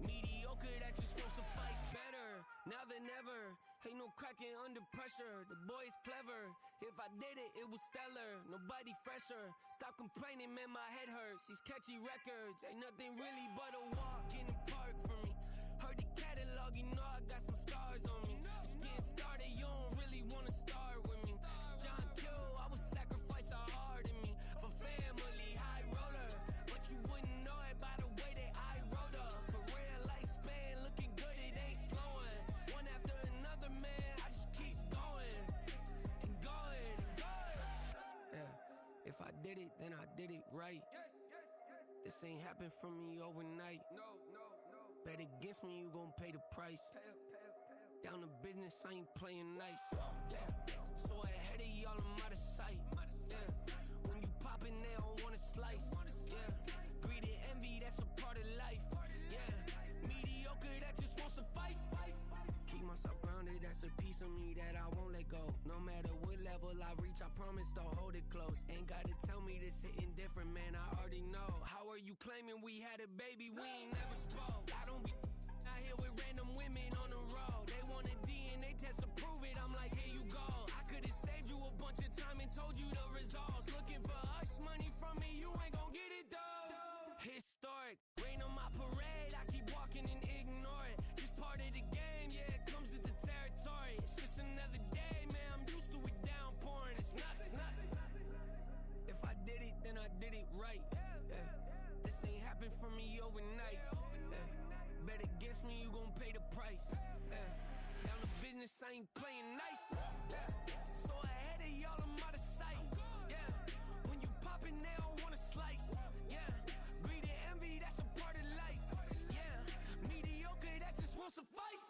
Mediocre, that just won't suffice. Better now than ever. Ain't no cracking under pressure. The boy's clever. If I did it, it was stellar. Nobody fresher. Stop complaining, man, my head hurts. These catchy records ain't nothing really but a walk in the park for me. Heard the catalog, you know I got some scars on me. It's getting started, you don't really wanna start with me. It's John Kill, I would sacrifice a heart in me. For family, high roller. But you wouldn't know it by the way that I wrote up. For real lifespan, looking good, it ain't slowing. One after another, man, I just keep going. And going, and going. Yeah, if I did it, then I did it right. This ain't happened for me overnight. Bet against me, you gon' pay the price. Down to business, I ain't playing nice. Yeah. So ahead of y'all, I'm out of sight. Yeah. When you poppin', they don't wanna slice. Yeah. Greed and envy, that's a part of life. Yeah. Mediocre, that just won't suffice. Keep myself grounded, that's a piece of me that I won't let go. No matter what level I reach, I promise don't hold it close. Ain't gotta tell me this hitting different, man, I already know. How are you claiming we had a baby, we ain't never spoke? I don't be out here with random women on the road. They want a DNA test to prove it, I'm like, here you go. I could've saved you a bunch of time and told you to historic. Rain on my parade, I keep walking and ignore it. Just part of the game, yeah, it comes with the territory. It's just another day, man, I'm used to it downpouring. It's nothing. If I did it, then I did it right. This ain't happened for me overnight. Bet against me, you gon' pay the price. Down the business, I ain't playing nice. So ahead of y'all, I'm out of sight. When you poppin', they don't wanna slice. Greed and envy, that's a part of life. Mediocre, that just won't suffice.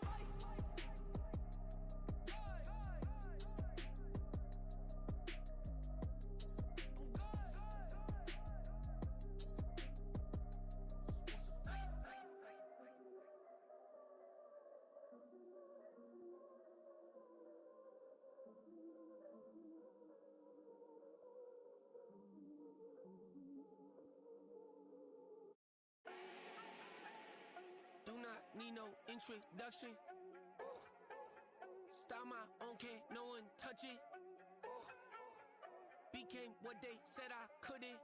Do not need no introduction. Style my own, can't no one touch it. Became what they said I couldn't.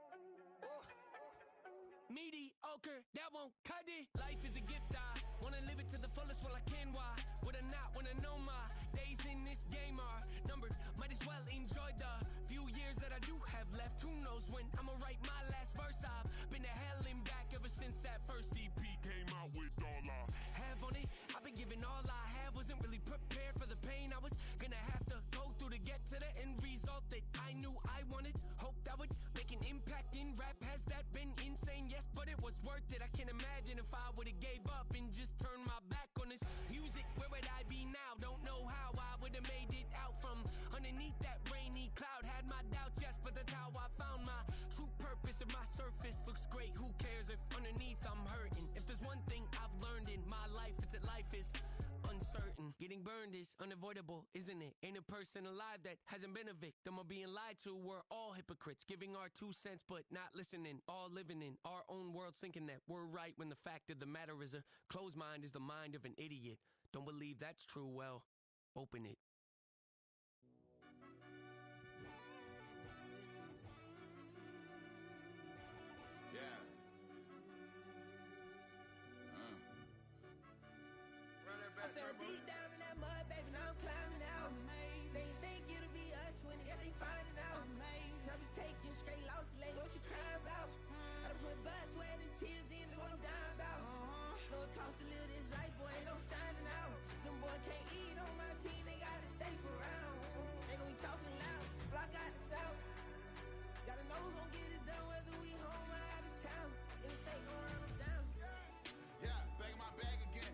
Mediocre, that won't cut it. Life is a gift, I wanna live it to the fullest while I can. Why would I not wanna know my days in this game are numbered? Might as well enjoy the few years that I do have left. Who knows when I'ma write my last verse? I've been to hell and back ever since that first EP came out with all I have on it. I've been giving all I have, wasn't really prepared for the pain I was gonna have to go through to get to the end result that I knew I wanted. Hope that would make an impact in rap. Has that been insane? Yes, but it was worth it. I can't imagine if I would've gave up and just turned my back on this music. Where would I be now? Don't know how I would've made it out from underneath that rainy cloud. Had my doubts, yes, but that's how I found my true purpose. If my surface looks great, who cares if underneath I'm hurting? If there's one thing I've learned in my life, it's that life is uncertain. Getting burned is unavoidable, isn't it? Ain't a person alive that hasn't been a victim of being lied to. We're all hypocrites, giving our 2 cents but not listening. All living in our own world, thinking that we're right when the fact of the matter is a closed mind is the mind of an idiot. Don't believe that's true? Well, open it. Yeah. Run that back, I fell deep down in that mud, baby, now I'm climbing out. They think it'll be us when yet they finding out. I be taking straight losses, lady, what you crying about? I done put blood, sweat, and tears in, just what I'm dying about. Know it costs to live this life, boy, ain't no signing out. Them boy can't eat on my team, they gotta stay for round. They gon' be talking loud, block out the south. Gotta know who gon' get it done, whether we home or out of town. In the state, gon' run them down. Yeah, back in my bag again.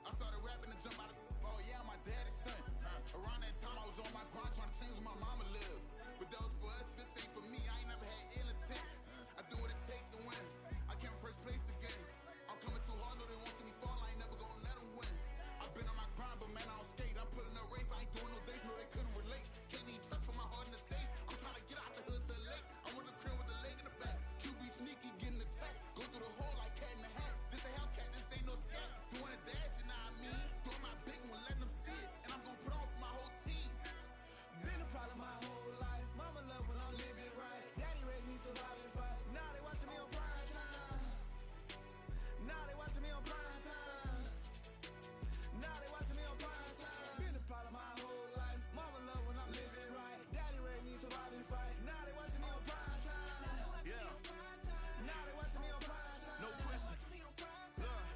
I started rapping to jump out of oh yeah, my daddy's son. Around that time I was on my grind trying to change where my mama lived. But that was for us, this ain't for me. I ain't never had ill intent. I do what it take to win. I came in first place again. I'm coming too hard, no they won't see me fall. I ain't never gonna let them win. I've been on my grind, but man I don't skate. I'm putting up race, I ain't doing no dates, no they couldn't relate. Can't even touch for my heart in the safe. I'm trying to get out the hood to the lake. I want the crib with the leg in the back. QB sneaky, getting attacked. Go through the hole like cat in the hat. This a Hellcat, this ain't no scat. Doing a dash, you know what I mean? Doing my big one, letting them see it. And I'm gonna put on for my whole team. Been a problem my whole life. Mama love when I'm living right. Daddy raised me survive and fight. Now they watching me on prime time. Now they watching me on prime time. Now they watching me on prime time. Been a problem my whole life. Mama love when I'm living right. Daddy raised me survive and fight. Now they watching me on prime time. Yeah. Now they watching me on prime time. No question. Look.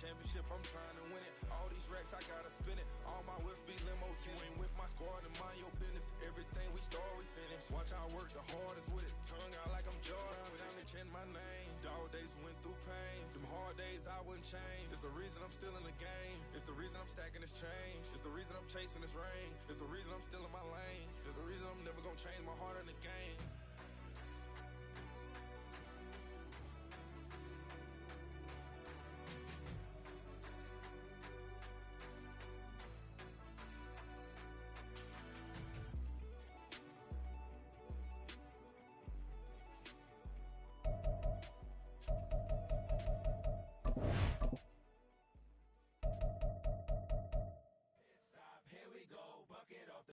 championship, I'm trying to win it. All these racks, I gotta spin it. All my whips be limo. You ain't with my squad and mind your business. Everything we start, we finish. Watch I work the hardest with it. Tongue out like I'm Jordan. Down to chant my name. Dog days went through pain. Them hard days I wouldn't change. It's the reason I'm still in the game. It's the reason I'm stacking this change. It's the reason I'm chasing this ring. It's the reason I'm still in my lane. It's the reason I'm never gonna change my heart in the game.